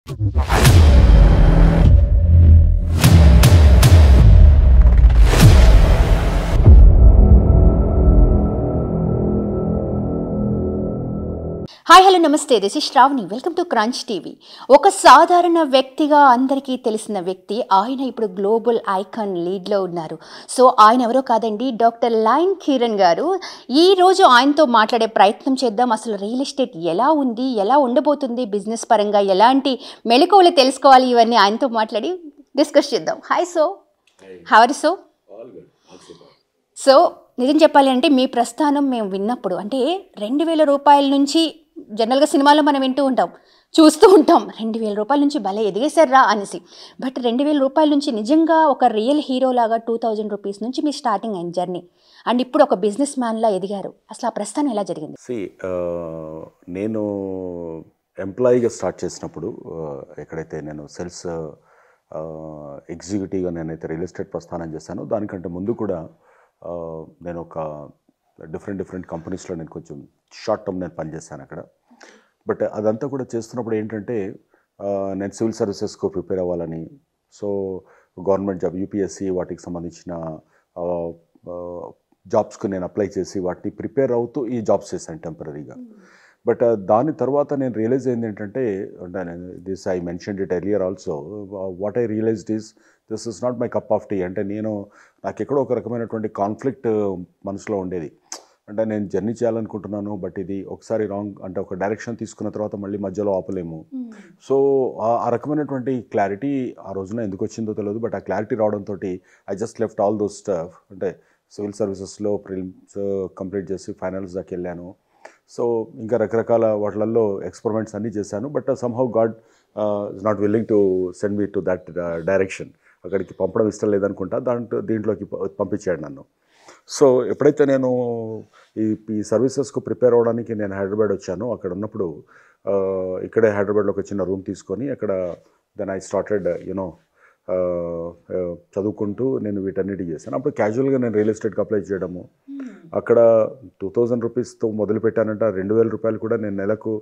Hi hello నమస్తే, this is Shravani. Welcome to Crunch TV. ఒక సాధారణ వ్యక్తిగా అందరికీ తెలిసిన వ్యక్తి, ఆయన ఇప్పుడు గ్లోబల్ ఐకాన్ లీడ్లో ఉన్నారు. సో ఆయన ఎవరో కాదండి, డాక్టర్ లయన్ కిరణ్ గారు. ఈరోజు ఆయనతో మాట్లాడే ప్రయత్నం చేద్దాం. అసలు రియల్ ఎస్టేట్ ఎలా ఉంది, ఎలా ఉండబోతుంది, బిజినెస్ పరంగా ఎలాంటి మెళకువలు తెలుసుకోవాలి, ఇవన్నీ ఆయనతో మాట్లాడి డిస్కస్ చేద్దాం. Hi so, how are you so? So నిజం చెప్పాలి అంటే మీ ప్రస్థానం మేము విన్నప్పుడు, అంటే 2,000 రూపాయల నుంచి జనరల్గా సినిమాలో మనం వింటూ ఉంటాం, చూస్తూ ఉంటాం, 2,000 రూపాయల నుంచి భలే ఎదిగేశారా అనేసి. బట్ 2,000 రూపాయల నుంచి నిజంగా ఒక రియల్ హీరో లాగా 2,000 రూపీస్ నుంచి మీ స్టార్టింగ్ అయిన జర్నీ, అండ్ ఇప్పుడు ఒక బిజినెస్ మ్యాన్లా ఎదిగారు. అసలు ఆ ప్రస్థానం ఎలా జరిగింది? నేను ఎంప్లాయీగా స్టార్ట్ చేసినప్పుడు, ఎక్కడైతే నేను సేల్స్ ఎగ్జిక్యూటివ్గా నేనైతే రియల్ ఎస్టేట్ ప్రస్థానం చేశానో, దానికంటే ముందు కూడా నేను ఒక డిఫరెంట్ కంపెనీస్లో నేను కొంచెం షార్ట్ టర్మ్ నేను పనిచేశాను అక్కడ. బట్ అదంతా కూడా చేస్తున్నప్పుడు ఏంటంటే, నేను సివిల్ సర్వీసెస్కు ప్రిపేర్ అవ్వాలని, సో గవర్నమెంట్ జాబ్ యూపీఎస్సీ వాటికి సంబంధించిన జాబ్స్కు నేను అప్లై చేసి వాటిని ప్రిపేర్ అవుతూ ఈ జాబ్స్ చేశాను టెంపరీగా. బట్ దాని తర్వాత నేను రియలైజ్ అయింది ఏంటంటే, this I mentioned it earlier also, what I realised is this is not my cup of tea. అంటే నాకు ఎక్కడో ఒక రకమైనటువంటి కాన్ఫ్లిక్ట్ మనసులో ఉండేది. అంటే నేను జర్నీ చేయాలనుకుంటున్నాను, బట్ ఇది ఒకసారి రాంగ్, అంటే ఒక డైరెక్షన్ తీసుకున్న తర్వాత మళ్ళీ మధ్యలో ఆపలేము. సో ఆ రకమైనటువంటి క్లారిటీ ఆ రోజున ఎందుకు వచ్చిందో తెలియదు. బట్ ఆ క్లారిటీ రావడంతో I just left all those stuff. అంటే సివిల్ సర్వీసెస్లో ప్రిలిమ్స్ కంప్లీట్ చేసి ఫైనల్స్ దాకా వెళ్ళాను. సో ఇంకా రకరకాల వాటిలలో ఎక్స్పెరిమెంట్స్ అన్నీ చేశాను. But somehow God is not willing to send me to that direction. అక్కడికి పంపడం ఇష్టం లేదనుకుంటా, దీంట్లోకి పంపించాడు నన్ను. సో ఎప్పుడైతే నేను ఈ సర్వీసెస్కు ప్రిపేర్ అవ్వడానికి నేను హైదరాబాద్ వచ్చాను, అక్కడ ఉన్నప్పుడు ఇక్కడే హైదరాబాద్లో ఒక చిన్న రూమ్ తీసుకొని అక్కడ దెన్ ఐ స్టార్టెడ్ చదువుకుంటూ నేను వీటన్నిటి చేశాను. అప్పుడు క్యాజువల్గా నేను రియల్ ఎస్టేట్కి అప్లై చేయడము, అక్కడ 2,000 రూపీస్తో మొదలుపెట్టానంటే 2,000 రూపాయలు కూడా నేను నెలకు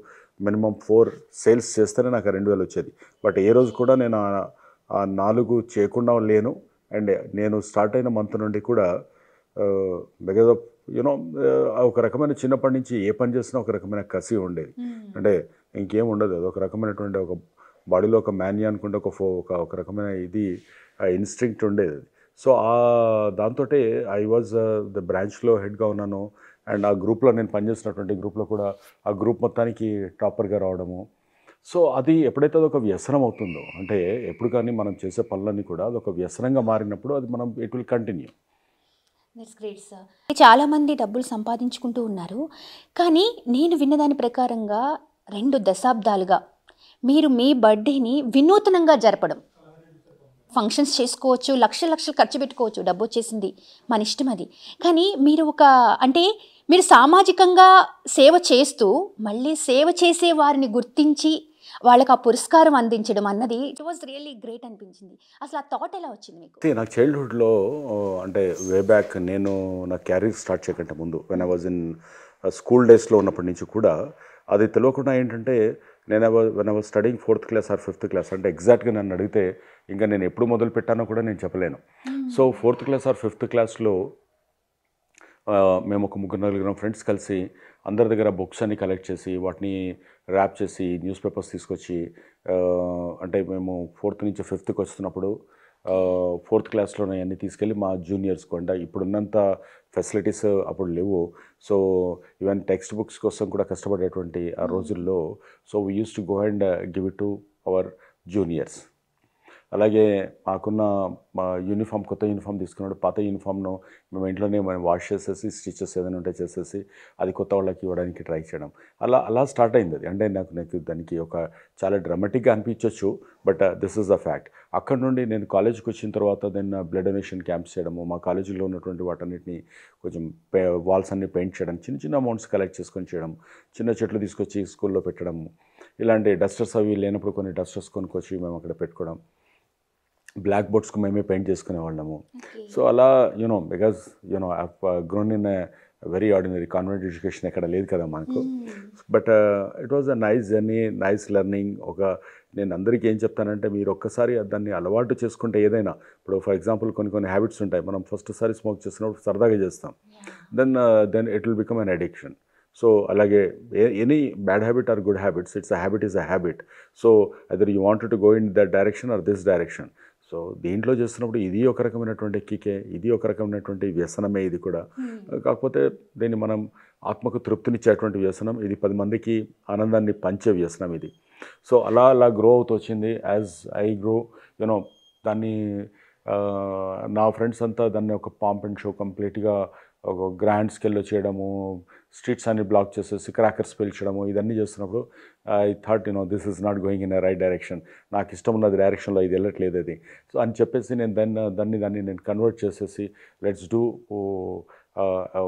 మినిమం 4 సేల్స్ చేస్తేనే నాకు 2,000 వచ్చేది. బట్ ఏ రోజు కూడా నేను ఆ 4 చేయకుండా లేను. అండ్ నేను స్టార్ట్ అయిన మంత్ నుండి కూడా బికాజ్ ఆఫ్ ఒక రకమైన చిన్నప్పటి నుంచి ఏ పని చేసినా ఒక రకమైన కసి ఉండేది. అంటే ఇంకేం ఉండదు, అది ఒక రకమైనటువంటి ఒక బాడీలో ఒక మాన్యా అనుకుంటే ఒక రకమైన ఇది ఇన్స్టింక్ట్ ఉండేది. సో దాంతో ఐ వాజ్ ద బ్రాంచ్లో హెడ్గా ఉన్నాను. అండ్ ఆ గ్రూప్లో నేను పనిచేసినటువంటి గ్రూప్లో కూడా ఆ గ్రూప్ మొత్తానికి టాపర్గా రావడము. సో అది ఎప్పుడైతే అదొక వ్యసనం అవుతుందో, అంటే ఎప్పుడు కానీ మనం చేసే పనులన్నీ కూడా అదొక వ్యసనంగా మారినప్పుడు అది it will continue. That's great sir. చాలామంది డబ్బులు సంపాదించుకుంటూ ఉన్నారు, కానీ నేను విన్నదాని ప్రకారంగా 2 దశాబ్దాలుగా మీరు మీ బర్త్డేని వినూతనంగా జరపడం, ఫంక్షన్స్ చేసుకోవచ్చు, లక్షలు ఖర్చు పెట్టుకోవచ్చు, డబ్బు వచ్చేసింది, మన ఇష్టం అది. కానీ మీరు మీరు సామాజికంగా సేవ చేస్తూ మళ్ళీ సేవ చేసే వారిని గుర్తించి వాళ్ళకి ఆ పురస్కారం అందించడం అన్నది ఇట్ వాజ్ రియల్లీ గ్రేట్ అనిపించింది. అసలు ఆ థాట్ ఎలా వచ్చింది మీకు? నాకు చైల్డ్హుడ్లో, అంటే వే బ్యాక్ నేను నా క్యారీర్ స్టార్ట్ చేయకంటే ముందు, when I was in school డేస్లో ఉన్నప్పటి నుంచి కూడా అది తెలియకుండా ఏంటంటే, when I was studying 4th class or 5th class, అంటే ఎగ్జాక్ట్గా నన్ను అడిగితే ఇంకా నేను ఎప్పుడు మొదలు పెట్టానో కూడా నేను చెప్పలేను. So 4th class or 5th క్లాస్లో మేము ఒక 3-4 ఫ్రెండ్స్ కలిసి అందరి దగ్గర బుక్స్ అన్ని కలెక్ట్ చేసి వాటిని ర్యాప్ చేసి న్యూస్ పేపర్స్ తీసుకొచ్చి, అంటే మేము 4th నుంచి 5th వస్తున్నప్పుడు 4th క్లాస్లోనే అన్నీ తీసుకెళ్ళి మా జూనియర్స్కు, అంటే ఇప్పుడున్నంత ఫెసిలిటీస్ అప్పుడు లేవు. సో ఈవెన్ టెక్స్ట్ బుక్స్ కోసం కూడా కష్టపడేటువంటి ఆ రోజుల్లో, so we use to go and give it to our juniors. అలాగే మాకున్న యూనిఫామ్, కొత్త యూనిఫామ్ తీసుకున్నాడు, పాత యూనిఫామ్ను మేము ఇంట్లోనే వాష్ చేసేసి స్టిచెస్ ఏదైనా ఉంటే చేసేసి అది కొత్త వాళ్ళకి ఇవ్వడానికి ట్రై చేయడం, అలా స్టార్ట్ అయింది అది. అంటే నాకు దానికి ఒక చాలా డ్రామాటిక్గా అనిపించవచ్చు, but this is the fact. అక్కడ నుండి నేను కాలేజీకి వచ్చిన తర్వాత బ్లడ్ డొనేషన్ క్యాంప్స్ చేయడము, మా కాలేజీలో ఉన్నటువంటి వాటన్నిటిని కొంచెం వాల్స్ అన్ని పెయింట్ చేయడం, చిన్న అమౌంట్స్ కలెక్ట్ చేసుకొని చేయడం, చిన్న చెట్లు తీసుకొచ్చి స్కూల్లో పెట్టడం, ఇలాంటి డస్టర్స్ అవి లేనప్పుడు కొన్ని డస్టర్స్ కొనుక్కొచ్చి మేము అక్కడ పెట్టుకోవడం, బ్లాక్ బోర్డ్స్కు మేమే పెయింట్ చేసుకునే వాళ్ళము. సో అలా because I grown in very ordinary convent education ఎక్కడ లేదు కదా మనకు. But it was a nice journey, nice learning. నేను అందరికీ ఏం చెప్తానంటే మీరు ఒక్కసారి దాన్ని అలవాటు చేసుకుంటే ఏదైనా ఇప్పుడు ఫర్ ఎగ్జాంపుల్ కొన్ని హ్యాబిట్స్ ఉంటాయి. మనం ఫస్ట్ సారి స్మోక్ చేసినప్పుడు సరదాగా చేస్తాం. Then it will become an addiction. So అలాగే any bad habit or good habits, it's a habit is a habit. So either you wanted to go in that direction or this direction. So దీంట్లో చేస్తున్నప్పుడు ఇది ఒక రకమైనటువంటి కికే, ఇది ఒక రకమైనటువంటి వ్యసనమే ఇది కూడా. కాకపోతే దీన్ని మనం ఆత్మకు తృప్తినిచ్చేటువంటి వ్యసనం, ఇది 10 మందికి ఆనందాన్ని పంచే వ్యసనం ఇది. సో అలా గ్రో అవుతూ వచ్చింది. యాజ్ ఐ గ్రో యూనో దాన్ని నా ఫ్రెండ్స్ అంతా దాన్ని ఒక పాంప్ అండ్ షో కంప్లీట్గా ఒక గ్రాండ్ స్కేల్లో చేయడము, స్ట్రీట్స్ అన్ని బ్లాక్ చేసేసి క్రాకర్స్ పీల్చడము, ఇదన్నీ చేస్తున్నప్పుడు I thought this is not going in a right direction. నాకు ఇష్టం ఉన్నది డైరెక్షన్లో ఇది వెళ్ళట్లేదు అది. సో అని చెప్పేసి నేను దాన్ని నేను కన్వర్ట్ చేసేసి లెట్స్ డూ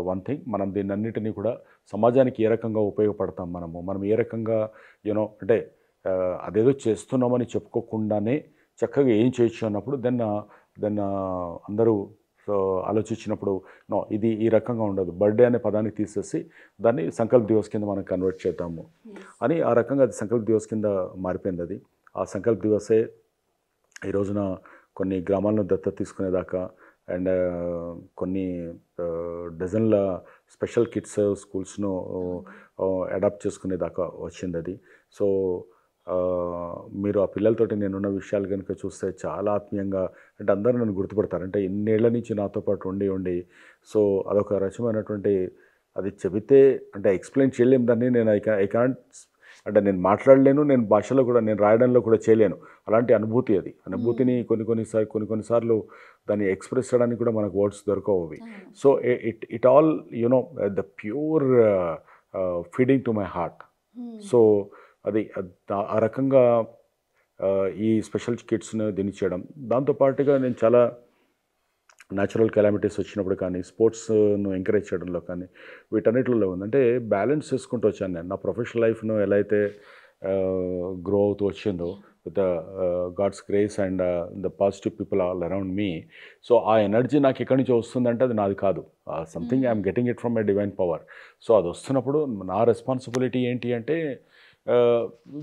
వన్ థింగ్. మనం దీన్ని అన్నిటినీ కూడా సమాజానికి ఏ రకంగా ఉపయోగపడతాం, మనం ఏ రకంగా అంటే అదేదో చేస్తున్నామని చెప్పుకోకుండానే చక్కగా ఏం చేయొచ్చు అన్నప్పుడు దెన్ అందరూ ఆలోచించినప్పుడు ఇది ఈ రకంగా ఉండదు, బర్త్డే అనే పదాన్ని తీసేసి దాన్ని సంకల్ప్ దివస్ కింద మనం కన్వర్ట్ చేద్దాము అని ఆ రకంగా అది సంకల్ప్ దివస్ కింద మారిపోయింది. అది ఆ సంకల్ప్ దివసే ఈ రోజున కొన్ని గ్రామాలను దత్తత తీసుకునేదాకా అండ్ కొన్ని డజన్ల స్పెషల్ కిడ్స్ స్కూల్స్ను అడాప్ట్ చేసుకునేదాకా వచ్చింది అది. సో మీరు ఆ పిల్లలతోటి నేనున్న విషయాలు కనుక చూస్తే చాలా ఆత్మీయంగా, అంటే అందరూ నన్ను గుర్తుపడతారు. అంటే ఇన్నేళ్ల నుంచి నాతో పాటు ఉండి సో అదొక రకమైనటువంటి, అది చెబితే అంటే ఎక్స్ప్లెయిన్ చేయలేము దాన్ని. నేను ఐ కాంట్, అంటే నేను మాట్లాడలేను, నేను భాషలో కూడా నేను రాయడంలో కూడా చేయలేను. అలాంటి అనుభూతి అది. అనుభూతిని కొన్నిసార్లు దాన్ని ఎక్స్ప్రెస్ చేయడానికి కూడా మనకు వర్డ్స్ దొరకవు అవి. So it all the pure feeding to my heart. So అది ఆ రకంగా ఈ స్పెషల్ కిట్స్ని దీన్ని చేయడం. దాంతోపాటుగా నేను చాలా న్యాచురల్ కెలామిటీస్ వచ్చినప్పుడు కానీ స్పోర్ట్స్ను ఎంకరేజ్ చేయడంలో కానీ వీటన్నిటిలో ఉంది. అంటే బ్యాలెన్స్ చేసుకుంటూ వచ్చాను నేను. నా ప్రొఫెషనల్ లైఫ్ను ఎలా అయితే గ్రో అవుతూ వచ్చిందో with the God's grace and the positive people all around me. So ఆ ఎనర్జీ నాకు ఎక్కడి నుంచి వస్తుందంటే అది నాది కాదు, something I'm getting it from a divine power. So అది వస్తున్నప్పుడు నా రెస్పాన్సిబిలిటీ ఏంటి అంటే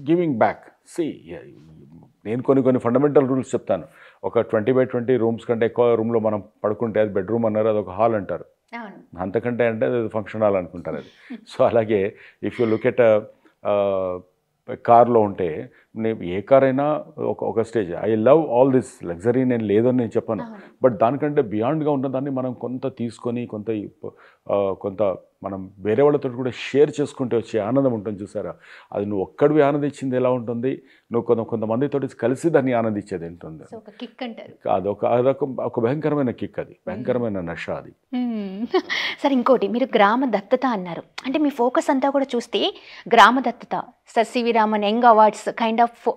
గివింగ్ బ్యాక్. నేను కొన్ని ఫండమెంటల్ రూల్స్ చెప్తాను. ఒక 20x20 రూమ్స్ కంటే ఎక్కువ రూమ్లో మనం పడుకుంటే అది బెడ్రూమ్ అన్నారు, అది ఒక హాల్ అంటారు. అంతకంటే అంటే అది ఫంక్షన్ హాల్ అనుకుంటారు అది. సో అలాగే ఇఫ్ యూ లుక్ ఎట్ కార్లో ఉంటే ఏ కార్ అయినా ఒక stage. I love all this luxury, నేను లేదని నేను చెప్పను, బట్ దానికంటే బియాండ్గా ఉన్నదాన్ని మనం కొంత తీసుకొని కొంత మనం వేరే వాళ్ళతో కూడా షేర్ చేసుకుంటే వచ్చే ఆనందం ఉంటుంది చూసారా. అది నువ్వు ఒక్కడివి ఆనందించింది ఎలా ఉంటుంది, నువ్వు కొంతమందితో కలిసి దాన్ని ఆనందించేది ఉంటుంది. అదొక భయంకరమైన కిక్, అది భయంకరమైన నష అది. సరే, ఇంకోటి మీరు గ్రామ దత్తత అన్నారు. అంటే మీ ఫోకస్ అంతా కూడా చూస్తే గ్రామ దత్తత, Sir CV Raman young awards kind of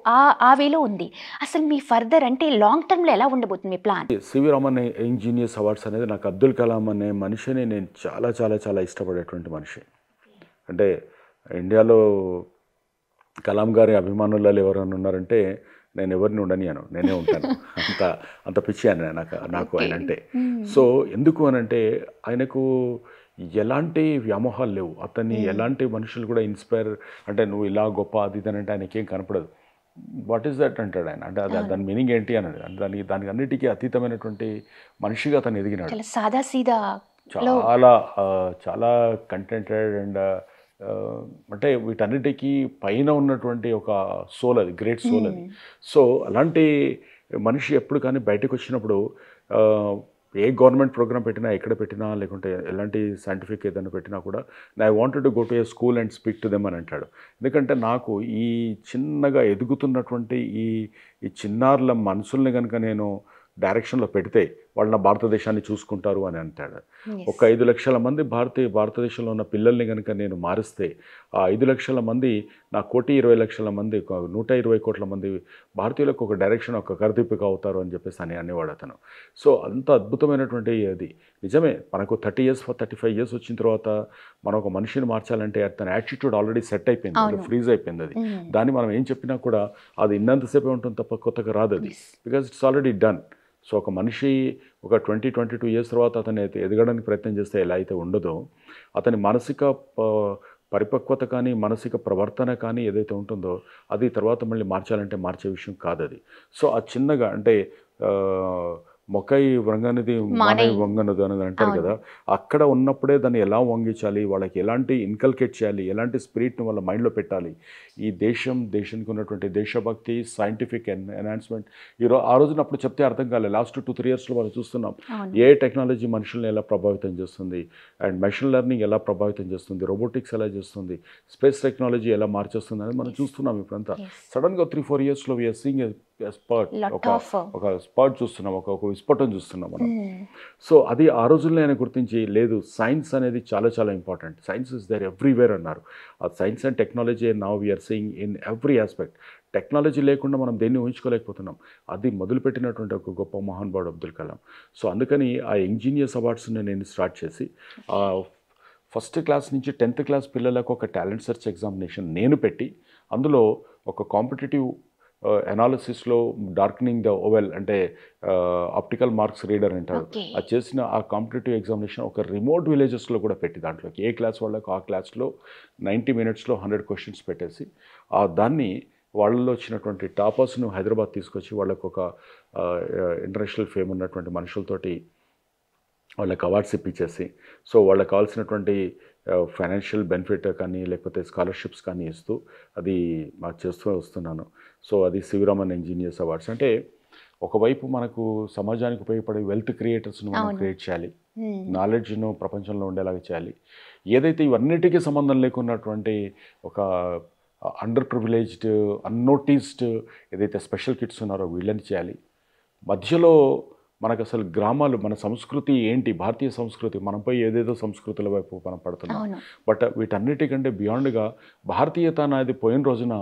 ఆ వేలో ఉంది. అసలు మీ ఫర్దర్ అంటే లాంగ్ టర్మ్లో ఎలా ఉండబోతుంది మీ plan? CV Raman young genius awards అనేది నాకు అబ్దుల్ కలాం అనే మనిషిని నేను చాలా చాలా చాలా ఇష్టపడేటువంటి మనిషి. అంటే ఇండియాలో కలాం గారి అభిమానులలో ఎవరైనా ఉన్నారంటే నేను ఎవరిని ఉండనియాను, నేనే ఉంటాను. అంత పిచ్చి అని నాకు ఆయన అంటే. సో ఎందుకు అనంటే ఆయనకు ఎలాంటి వ్యామోహాలు లేవు. అతన్ని ఎలాంటి మనుషులు కూడా ఇన్స్పైర్, అంటే నువ్వు ఇలా గొప్ప అది ఇది అంటే ఆయనకేం కనపడదు. వాట్ ఈస్ దట్ అంటాడు ఆయన. అంటే దాని మీనింగ్ ఏంటి అన్నది, దానికి అన్నిటికీ అతీతమైనటువంటి మనిషిగా అతను ఎదిగినాడు. చాలా కంటెంటెడ్ అండ్ అంటే వీటన్నిటికీ పైన ఉన్నటువంటి ఒక సోల్ అది, గ్రేట్ సోల్ అది. సో అలాంటి మనిషి ఎప్పుడు కానీ బయటకు వచ్చినప్పుడు ఏ గవర్నమెంట్ ప్రోగ్రామ్ పెట్టినా, ఎక్కడ పెట్టినా, లేకుంటే ఎలాంటి సైంటిఫిక్ ఏదైనా పెట్టినా కూడా I wanted to go to A school and speak to them అని అంటాడు. ఎందుకంటే నాకు ఈ చిన్నగా ఎదుగుతున్నటువంటి ఈ చిన్నారుల మనసుల్ని కనుక నేను డైరెక్షన్లో పెడితే వాళ్ళు నా భారతదేశాన్ని చూసుకుంటారు అని అంటాడు. ఒక 5 లక్షల మంది భారతదేశంలో ఉన్న పిల్లల్ని కనుక నేను మారిస్తే ఆ 5 లక్షల మంది నా 1,20,00,000 మంది 120 కోట్ల మంది భారతీయులకు ఒక డైరెక్షన్, ఒక కరదీపిక అవుతారు అని చెప్పేసి అనేవాడు అతను. సో అంత అద్భుతమైనటువంటి అది నిజమే. మనకు 30 years 35 years వచ్చిన తర్వాత మనం ఒక మనిషిని మార్చాలంటే తన యాటిట్యూడ్ ఆల్రెడీ సెట్ అయిపోయింది, అది ఫ్రీజ్ అయిపోయింది. అది దాన్ని మనం ఏం చెప్పినా కూడా అది ఇన్నంతసేపే ఉంటుంది తప్ప కొత్తగా రాదు అది, because it's already done. So ఒక మనిషి ఒక 20-22 years తర్వాత అతను ఎదగడానికి ప్రయత్నం చేస్తే ఎలా అయితే ఉండదో, అతని మానసిక పరిపక్వత కానీ మానసిక ప్రవర్తన కానీ ఏదైతే ఉంటుందో అది తర్వాత మళ్ళీ మార్చాలంటే మార్చే విషయం కాదు అది. సో ఆ చిన్నగా అంటే మొక్కై వంగనిది మానై వంగనదు అని అంటారు కదా, అక్కడ ఉన్నప్పుడే దాన్ని ఎలా వంగించాలి, వాళ్ళకి ఎలాంటి ఇన్కల్కేట్ చేయాలి, ఎలాంటి స్పిరిట్ని వాళ్ళ మైండ్లో పెట్టాలి, ఈ దేశానికి ఉన్నటువంటి దేశభక్తి, సైంటిఫిక్ ఎన్హాన్స్మెంట్ ఆ రోజున అప్పుడు చెప్తే అర్థం కాలేదు. లాస్ట్ 2-3 ఇయర్స్లో మనం చూస్తున్నాం ఏ టెక్నాలజీ మనుషుల్ని ఎలా ప్రభావితం చేస్తుంది, అండ్ మెషిన్ లెర్నింగ్ ఎలా ప్రభావితం చేస్తుంది, రోబోటిక్స్ ఎలా చేస్తుంది, స్పేస్ టెక్నాలజీ ఎలా మార్చేస్తుంది అనేది మనం చూస్తున్నాం. ఇప్పుడంతా సడన్గా 3-4 ఇయర్స్లో వీఆర్ సీయింగ్ స్పర్ట్, ఒక స్పర్ట్ చూస్తున్నాం, ఒక విస్ఫోటం చూస్తున్నాం మనం. సో అది ఆ రోజుల్లో ఆయన గుర్తించి లేదు, సైన్స్ అనేది చాలా చాలా important, science is there everywhere అన్నారు. ఆ science and technology now we are seeing in every aspect. Technology లేకుండా మనం దేన్ని ఊహించుకోలేకపోతున్నాం. అది మొదలుపెట్టినటువంటి ఒక గొప్ప మహానుభావుడు అబ్దుల్ కలాం. సో అందుకని ఆ ఇంజనీర్స్ అవార్డ్స్ని నేను స్టార్ట్ చేసి ఫస్ట్ క్లాస్ నుంచి 10th క్లాస్ పిల్లలకు ఒక టాలెంట్ సెర్చ్ ఎగ్జామినేషన్ నేను పెట్టి, అందులో ఒక కాంపిటేటివ్ అనాలిసిస్లో డార్కనింగ్ ద ఓవెల్ అంటే ఆప్టికల్ మార్క్స్ రీడర్ అంటారు, అది చేసిన ఆ కాంపిటేటివ్ ఎగ్జామినేషన్ ఒక రిమోట్ విలేజెస్లో కూడా పెట్టి, దాంట్లోకి ఏ క్లాస్ వాళ్ళకు ఆ క్లాస్లో 90 minutesలో 100 questions పెట్టేసి దాన్ని వాళ్ళలో వచ్చినటువంటి టాపర్స్ను హైదరాబాద్ తీసుకొచ్చి వాళ్ళకు ఒక ఇంటర్నేషనల్ ఫేమ్ ఉన్నటువంటి మనుషులతోటి వాళ్ళకి అవార్డ్స్ ఇప్పించేసి, సో వాళ్ళకి కావాల్సినటువంటి ఫైనాన్షియల్ బెనిఫిట్ కానీ లేకపోతే స్కాలర్షిప్స్ కానీ ఇస్తూ అది మాకు చేస్తూ వస్తున్నాను. సో అది సివిరామన్ ఇంజనీర్స్ అవార్డ్స్. అంటే ఒకవైపు మనకు సమాజానికి ఉపయోగపడే వెల్త్ క్రియేటర్స్ను మనం క్రియేట్ చేయాలి, నాలెడ్జ్ను ప్రపంచంలో ఉండేలాగా చేయాలి. ఏదైతే ఇవన్నిటికీ సంబంధం లేకున్నటువంటి ఒక అండర్ ప్రివిలేజ్డ్, అన్నోటీస్డ్ ఏదైతే స్పెషల్ కిడ్స్ ఉన్నారో వీళ్ళని చేయాలి. మధ్యలో మనకు అసలు గ్రామాలు, మన సంస్కృతి ఏంటి, భారతీయ సంస్కృతి, మనపై ఏదేదో సంస్కృతుల వైపు మనం పడుతున్నాం. బట్ వీటన్నిటికంటే బియాండ్గా భారతీయత అనేది పోయిన రోజున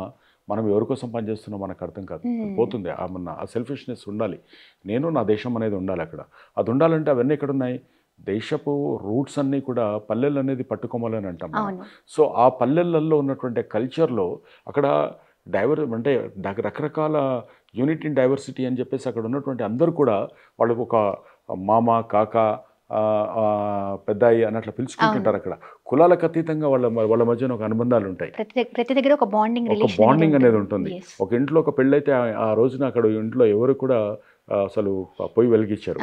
మనం ఎవరి కోసం పనిచేస్తున్నాం మనకు అర్థం కాదు, పోతుంది. ఆ సెల్ఫిష్నెస్ ఉండాలి, నేను నా దేశం అనేది ఉండాలి అక్కడ. అది ఉండాలంటే అవన్నీ ఎక్కడ ఉన్నాయి, దేశపు రూట్స్ అన్నీ కూడా పల్లెలు అనేది పట్టుకోమాలని అంటాం. సో ఆ పల్లెలలో ఉన్నటువంటి కల్చర్లో అక్కడ అంటే రకరకాల యూనిట్ ఇన్ డైవర్సిటీ అని చెప్పేసి అక్కడ ఉన్నటువంటి అందరూ కూడా వాళ్ళకు ఒక మామ, కాక, పెద్దాయి అన్నట్లు పిలుచుకుంటుంటారు. అక్కడ కులాలకు అతీతంగా వాళ్ళ మధ్యన ఒక అనుబంధాలు ఉంటాయి, ప్రతి దగ్గర ఒక బాండింగ్ అనేది ఉంటుంది. ఒక ఇంట్లో ఒక పెళ్ళైతే ఆ రోజున అక్కడ ఇంట్లో ఎవరు కూడా అసలు పొయ్యి వెలిగించారు.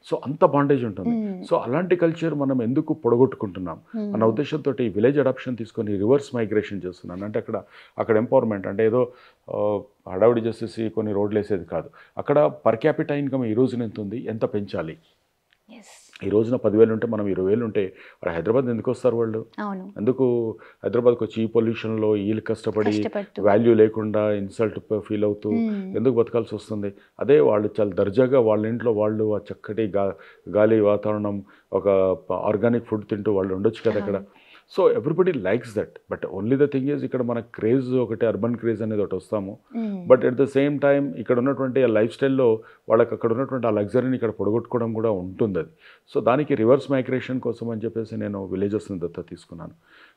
సో అంత బాండేజ్ ఉంటుంది. సో అలాంటి కల్చర్ మనం ఎందుకు పొడగొట్టుకుంటున్నాం అన్న ఉద్దేశంతో విలేజ్ అడాప్షన్ తీసుకొని రివర్స్ మైగ్రేషన్ చేస్తున్నాను. అంటే అక్కడ ఎంపవర్మెంట్ అంటే ఏదో హడావుడి చేసేసి కొన్ని రోడ్లు వేసేది కాదు. అక్కడ పర్ క్యాపిటల్ ఇన్కమ్ ఈ రోజున ఎంత ఉంది, ఎంత పెంచాలి. ఈ రోజున 10,000 ఉంటే మనం 20,000 ఉంటే మరి హైదరాబాద్ ఎందుకు వస్తారు వాళ్ళు? ఎందుకు హైదరాబాద్కి వచ్చి ఈ పొల్యూషన్లో వీళ్ళు కష్టపడి వాల్యూ లేకుండా ఇన్సల్ట్ ఫీల్ అవుతూ ఎందుకు బతకాల్సి వస్తుంది? అదే వాళ్ళు చాలా దర్జాగా వాళ్ళ ఇంట్లో వాళ్ళు ఆ చక్కటి గాలి వాతావరణం, ఒక ఆర్గానిక్ ఫుడ్ తింటూ వాళ్ళు ఉండొచ్చు కదా అక్కడ. So everybody likes that. But only the thing is ఇక్కడ మన క్రేజ్ ఒకటి, అర్బన్ క్రేజ్ అనేది ఒకటి వస్తాము. But at the same time ఇక్కడ ఉన్నటువంటి ఆ లైఫ్ స్టైల్లో వాళ్ళకి అక్కడ ఉన్నటువంటి ఆ లగ్జరీని ఇక్కడ పొడగొట్టుకోవడం కూడా ఉంటుంది అది. సో దానికి రివర్స్ మైగ్రేషన్ కోసం అని చెప్పేసి నేను విలేజెస్ని దత్తా తీసుకున్నాను.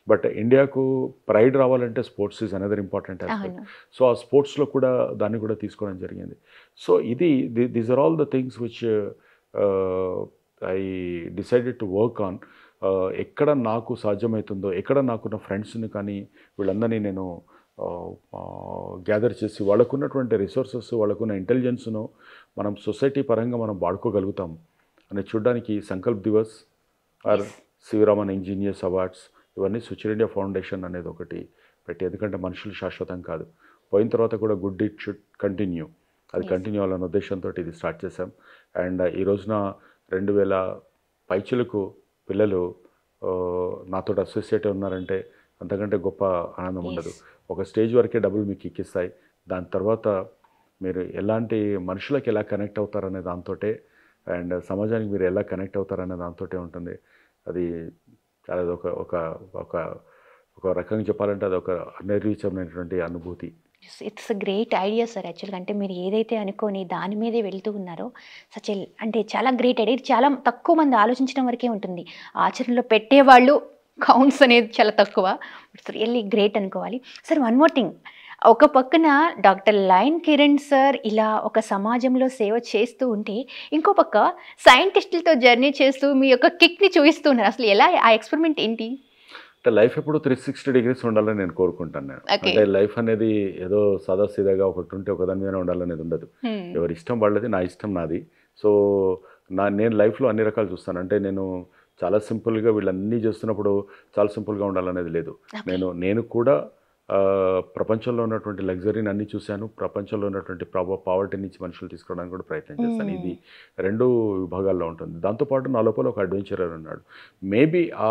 బట్ ఇండియాకు ప్రైడ్ రావాలంటే sports is another important aspect. So ఆ స్పోర్ట్స్లో కూడా దాన్ని కూడా తీసుకోవడం జరిగింది. So these are all the things which I decided to work on. ఎక్కడ నాకు సాధ్యమవుతుందో, ఎక్కడ నాకున్న ఫ్రెండ్స్ని కానీ వీళ్ళందరినీ నేను గ్యాదర్ చేసి వాళ్ళకున్నటువంటి రిసోర్సెస్, వాళ్ళకున్న ఇంటెలిజెన్స్ను మనం సొసైటీ పరంగా మనం వాడుకోగలుగుతాం అని చూడడానికి Sankalp Divas are సివిరామన్ engineers awards ఇవన్నీ స్విచ్ ఇండియా ఫౌండేషన్ అనేది ఒకటి పెట్టి, ఎందుకంటే మనుషులు శాశ్వతం కాదు, పోయిన తర్వాత కూడా గుడ్ డిడ్ షుడ్ కంటిన్యూ, అది కంటిన్యూ అవ్వాలన్న ఉద్దేశంతో ఇది స్టార్ట్ చేశాం. అండ్ ఈ రోజున 2,000 పైచులకు పిల్లలు నాతో అసోసియేట్ ఉన్నారంటే అంతకంటే గొప్ప ఆనందం ఉండదు. ఒక స్టేజ్ వరకే డబ్బులు మీకు ఎక్కిస్తాయి, దాని తర్వాత మీరు ఎలాంటి మనుషులకు ఎలా కనెక్ట్ అవుతారనే దాంతో, అండ్ సమాజానికి మీరు ఎలా కనెక్ట్ అవుతారనే దాంతో ఉంటుంది. అది చాలా ఒక రకంగా చెప్పాలంటే అది ఒక అనిర్వచనమైనటువంటి అనుభూతి. It's a great idea sir. యాక్చువల్గా అంటే మీరు ఏదైతే అనుకొని దాని మీదే వెళ్తూ ఉన్నారో అంటే చాలా గ్రేట్ ఐడియా. ఇది చాలా తక్కువ మంది ఆలోచించడం వరకే ఉంటుంది, ఆచరణలో పెట్టేవాళ్ళు కౌంట్స్ అనేది చాలా తక్కువ. ఇట్స్ రియల్లీ గ్రేట్ అనుకోవాలి సార్. వన్ మోర్ థింగ్, ఒక పక్కన డాక్టర్ లయన్ కిరణ్ సార్ ఇలా ఒక సమాజంలో సేవ చేస్తూ ఉంటే, ఇంకో పక్క సైంటిస్టులతో జర్నీ చేస్తూ మీ యొక్క కిక్ని చూపిస్తూ ఉన్నారు. అసలు ఎలా, ఆ ఎక్స్పెరిమెంట్ ఏంటి? అంటే లైఫ్ ఎప్పుడు 360 డిగ్రీస్ ఉండాలని నేను కోరుకుంటాను నేను. ఓకే. అంటే లైఫ్ అనేది ఏదో సాదాసీదాగా ఒకటి ఉంటే ఒకదాని మీదనే ఉండాలనేది ఉండదు. ఎవరి ఇష్టం వాళ్ళది, నా ఇష్టం నాది. సో నేను లైఫ్లో అన్ని రకాలు చూస్తాను. అంటే నేను చాలా సింపుల్గా వీళ్ళన్నీ చేస్తున్నప్పుడు చాలా సింపుల్గా ఉండాలనేది లేదు. ఓకే. నేను కూడా ప్రపంచంలో ఉన్నటువంటి లగ్జరీని అన్నీ చూశాను. ప్రపంచంలో ఉన్నటువంటి పావర్టీ నుంచి మనుషులు తీసుకురావడానికి కూడా ప్రయత్నం చేస్తాను. ఇది 2 విభాగాల్లో ఉంటుంది. దాంతోపాటు నా లోపల ఒక అడ్వెంచరర్ ఉన్నాడు. మేబీ ఆ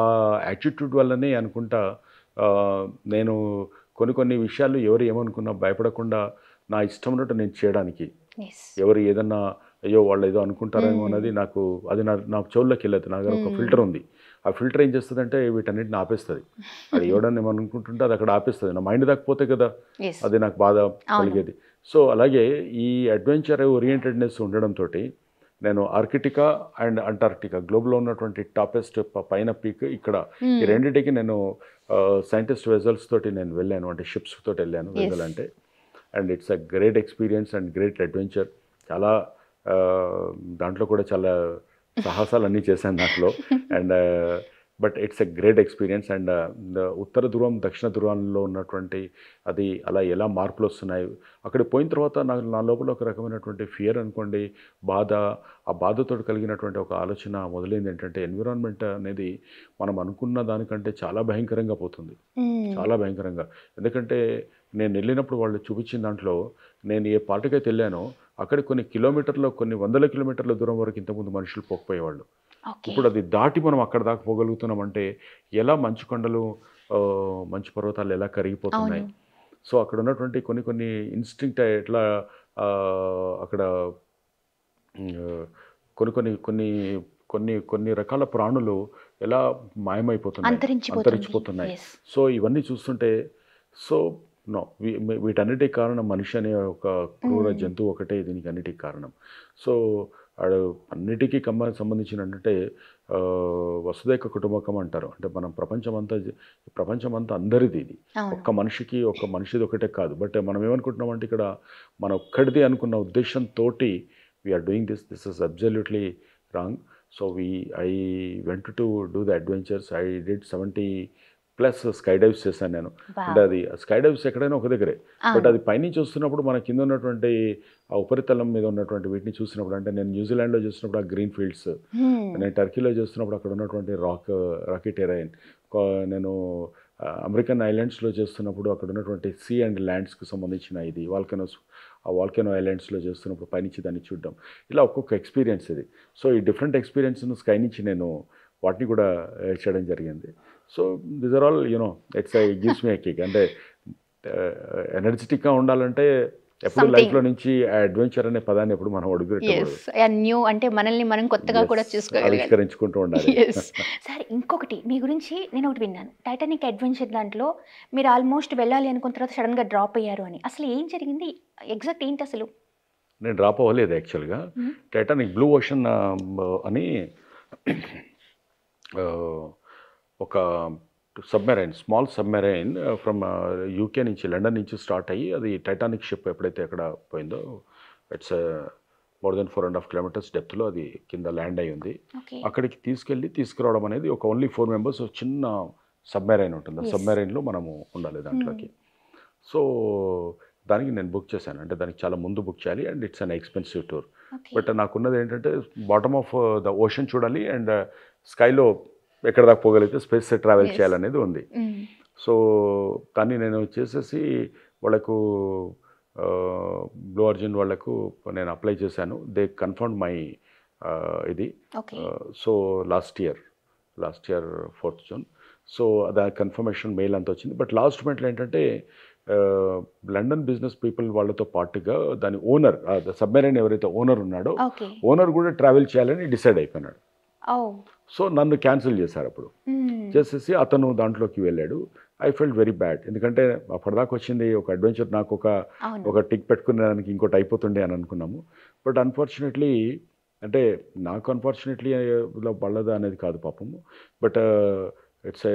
యాటిట్యూడ్ వల్లనే అనుకుంటా నేను కొన్ని విషయాలు ఎవరు ఏమనుకున్నా భయపడకుండా నా ఇష్టం ఉన్నట్టు నేను చేయడానికి, ఎస్. ఎవరు ఏదన్నా అయ్యో వాళ్ళు ఏదో అనుకుంటారేమో అన్నది అది నా చెవుల్లోకి వెళ్ళదు. నా దగ్గర ఒక ఫిల్టర్ ఉంది. ఆ ఫిల్టర్ ఏం చేస్తుందంటే వీటన్నిటిని ఆపేస్తుంది. అది ఎవడన్నా ఏమనుకుంటుంటే అది అక్కడ ఆపేస్తుంది. నా మైండ్ దాకపోతే కదా ఎస్. అది నాకు బాధ కలిగేది. సో అలాగే ఈ అడ్వెంచర్ ఓరియంటెడ్నెస్ ఉండడంతో నేను ఆర్కిటికా అండ్ అంటార్క్టికా గ్లోబ్లో ఉన్నటువంటి టాపెస్ట్ పైన పీక్ ఇక్కడ ఈ రెండింటికి నేను సైంటిస్ట్ వెజల్స్ తోటి నేను వెళ్ళాను. అంటే షిప్స్ తోటి వెళ్ళాను. వెజల్ అంటే and it's a great experience and great adventure. చాలా దాంట్లో కూడా చాలా సాహసాలు అన్నీ చేశాను దాంట్లో. And but it's a great experience. And ఉత్తర ధ్రువం దక్షిణ ధ్రువంలో ఉన్నటువంటి అది అలా ఎలా మార్పులు వస్తున్నాయి అక్కడికి పోయిన తర్వాత నా లోపల ఒక రకమైనటువంటి ఫియర్ అనుకోండి, బాధ. ఆ బాధతో కలిగినటువంటి ఒక ఆలోచన మొదలైంది ఏంటంటే ఎన్విరాన్మెంట్ అనేది మనం అనుకున్న దానికంటే చాలా భయంకరంగా పోతుంది. చాలా భయంకరంగా. ఎందుకంటే నేను వెళ్ళినప్పుడు వాళ్ళు చూపించిన దాంట్లో నేను ఏ పార్టీకైతే వెళ్ళానో అక్కడ కొన్ని కిలోమీటర్లు, కొన్ని వందల కిలోమీటర్ల దూరం వరకు ఇంతకుముందు మనుషులు పోకపోయేవాళ్ళు. ఇప్పుడు అది దాటి మనం అక్కడ దాకా పోగలుగుతున్నామంటే ఎలా మంచు కొండలు, మంచు పర్వతాలు ఎలా కరిగిపోతున్నాయి. సో అక్కడ ఉన్నటువంటి కొన్ని ఇన్స్టింక్ట్ ఎట్లా అక్కడ కొన్ని రకాల ప్రాణులు ఎలా మాయమైపోతున్నాయి, అంతరించిపోతున్నాయి. సో ఇవన్నీ చూస్తుంటే సో నో వీటన్నిటికి కారణం మనిషి అనే ఒక క్రూర జంతువు ఒకటే దీనికి అన్నిటికీ కారణం. సో అన్నిటికీ సంబంధించినట్టే వసుదైక కుటుంబకం అంటారు. అంటే మనం ప్రపంచం అంతా అందరిది. ఇది ఒక్క మనిషిది ఒకటే కాదు. బట్ మనం ఏమనుకుంటున్నామంటే ఇక్కడ మన ఒక్కడిది అనుకున్న ఉద్దేశంతో we are doing this is absolutely wrong. So I went to do the adventures. I did 70+ sky dives చేశాను నేను. అంటే అది స్కై డైవ్స్ ఎక్కడైనా ఒక దగ్గరే, బట్ అది పైనుంచి వస్తున్నప్పుడు మన కింద ఉన్నటువంటి ఆ ఉపరితలం మీద ఉన్నటువంటి వీటిని చూసినప్పుడు, అంటే నేను న్యూజిలాండ్లో చూసినప్పుడు ఆ గ్రీన్ ఫీల్డ్స్, నేను టర్కీలో చూస్తున్నప్పుడు అక్కడ ఉన్నటువంటి రాకీ టెరైన్, నేను అమెరికన్ ఐలాండ్స్లో చేస్తున్నప్పుడు అక్కడ ఉన్నటువంటి సీ అండ్ ల్యాండ్స్కి సంబంధించిన ఇది ఆ వాల్కెనో ఐలాండ్స్లో చేస్తున్నప్పుడు పైనుంచి దాన్ని చూడడం, ఇలా ఒక్కొక్క ఎక్స్పీరియన్స్ ఇది. సో ఈ డిఫరెంట్ ఎక్స్పీరియన్స్ను స్కై నుంచి నేను వాటిని కూడా చేయడం జరిగింది. So this are all it's gives me a kick. అంటే ఎనర్జెటిక్గా ఉండాలంటే ఎప్పుడు లైఫ్లో నుంచి అడ్వెంచర్ అనే పదాన్ని ఎప్పుడు మనం న్యూ అంటే మనల్ని మనం కొత్తగా కూడా ఆవిష్కరించుకుంటూ ఉండాలి. సరే, ఇంకొకటి మీ గురించి నేను ఒకటి విన్నాను, టైటానిక్ అడ్వెంచర్ దాంట్లో మీరు ఆల్మోస్ట్ వెళ్ళాలి అనుకున్న తర్వాత సడన్గా డ్రాప్ అయ్యారు అని. అసలు ఏం జరిగింది, ఎగ్జాక్ట్ ఏంటి అసలు? నేను డ్రాప్ అవ్వలేదు యాక్చువల్గా. టైటానిక్ బ్లూ ఓషన్ అని ఒక స్మాల్ సబ్మెరైన్ ఫ్రమ్ యూకే నుంచి, లండన్ నుంచి స్టార్ట్ అయ్యి అది టైటానిక్ షిప్ ఎప్పుడైతే అక్కడ పోయిందో ఇట్స్ మోర్ దెన్ 4.5 kilometers డెప్త్లో అది కింద ల్యాండ్ అయి ఉంది. అక్కడికి తీసుకురావడం అనేది ఒక ఓన్లీ 4 members చిన్న సబ్మెరైన్ ఉంటుంది. ఆ సబ్మెరైన్లో మనము ఉండాలి దాంట్లోకి. సో దానికి నేను బుక్ చేశాను. అంటే దానికి చాలా ముందు బుక్ చేయాలి and it's an expensive tour. But నాకున్నది ఏంటంటే బాటమ్ ఆఫ్ ద ఓషన్ చూడాలి అండ్ స్కైలో ఎక్కడ దాకా పోగలిగితే స్పేస్ ట్రావెల్ చేయాలనేది ఉంది. సో కానీ నేను చేసేసి వాళ్ళకు బ్లూ ఆరిజిన్ వాళ్ళకు నేను అప్లై చేశాను. దే కన్ఫర్మ్ మై ఇది. So last year 4th June. So దాని కన్ఫర్మేషన్ మెయిల్ అంతా వచ్చింది. బట్ లాస్ట్ మినిట్లో ఏంటంటే లండన్ బిజినెస్ పీపుల్ వాళ్ళతో పాటుగా దాని ఓనర్, సబ్మెరైన్ ఎవరైతే ఓనర్ ఉన్నాడో ఓనర్ కూడా ట్రావెల్ చేయాలని డిసైడ్ అయిపోయినాడు. సో నన్ను క్యాన్సిల్ చేశారు. అప్పుడు చేసేసి అతను దాంట్లోకి వెళ్ళాడు. I felt very bad. ఎందుకంటే అప్పటిదాకా వచ్చింది ఒక అడ్వెంచర్, నాకు ఒక టిక్ పెట్టుకునే దానికి ఇంకోటి అయిపోతుండే అని అనుకున్నాము. బట్ అన్ఫార్చునేట్లీ, అంటే నాకు అన్ఫార్చునేట్లీ పడదా అనేది కాదు పాపము. బట్ ఇట్స్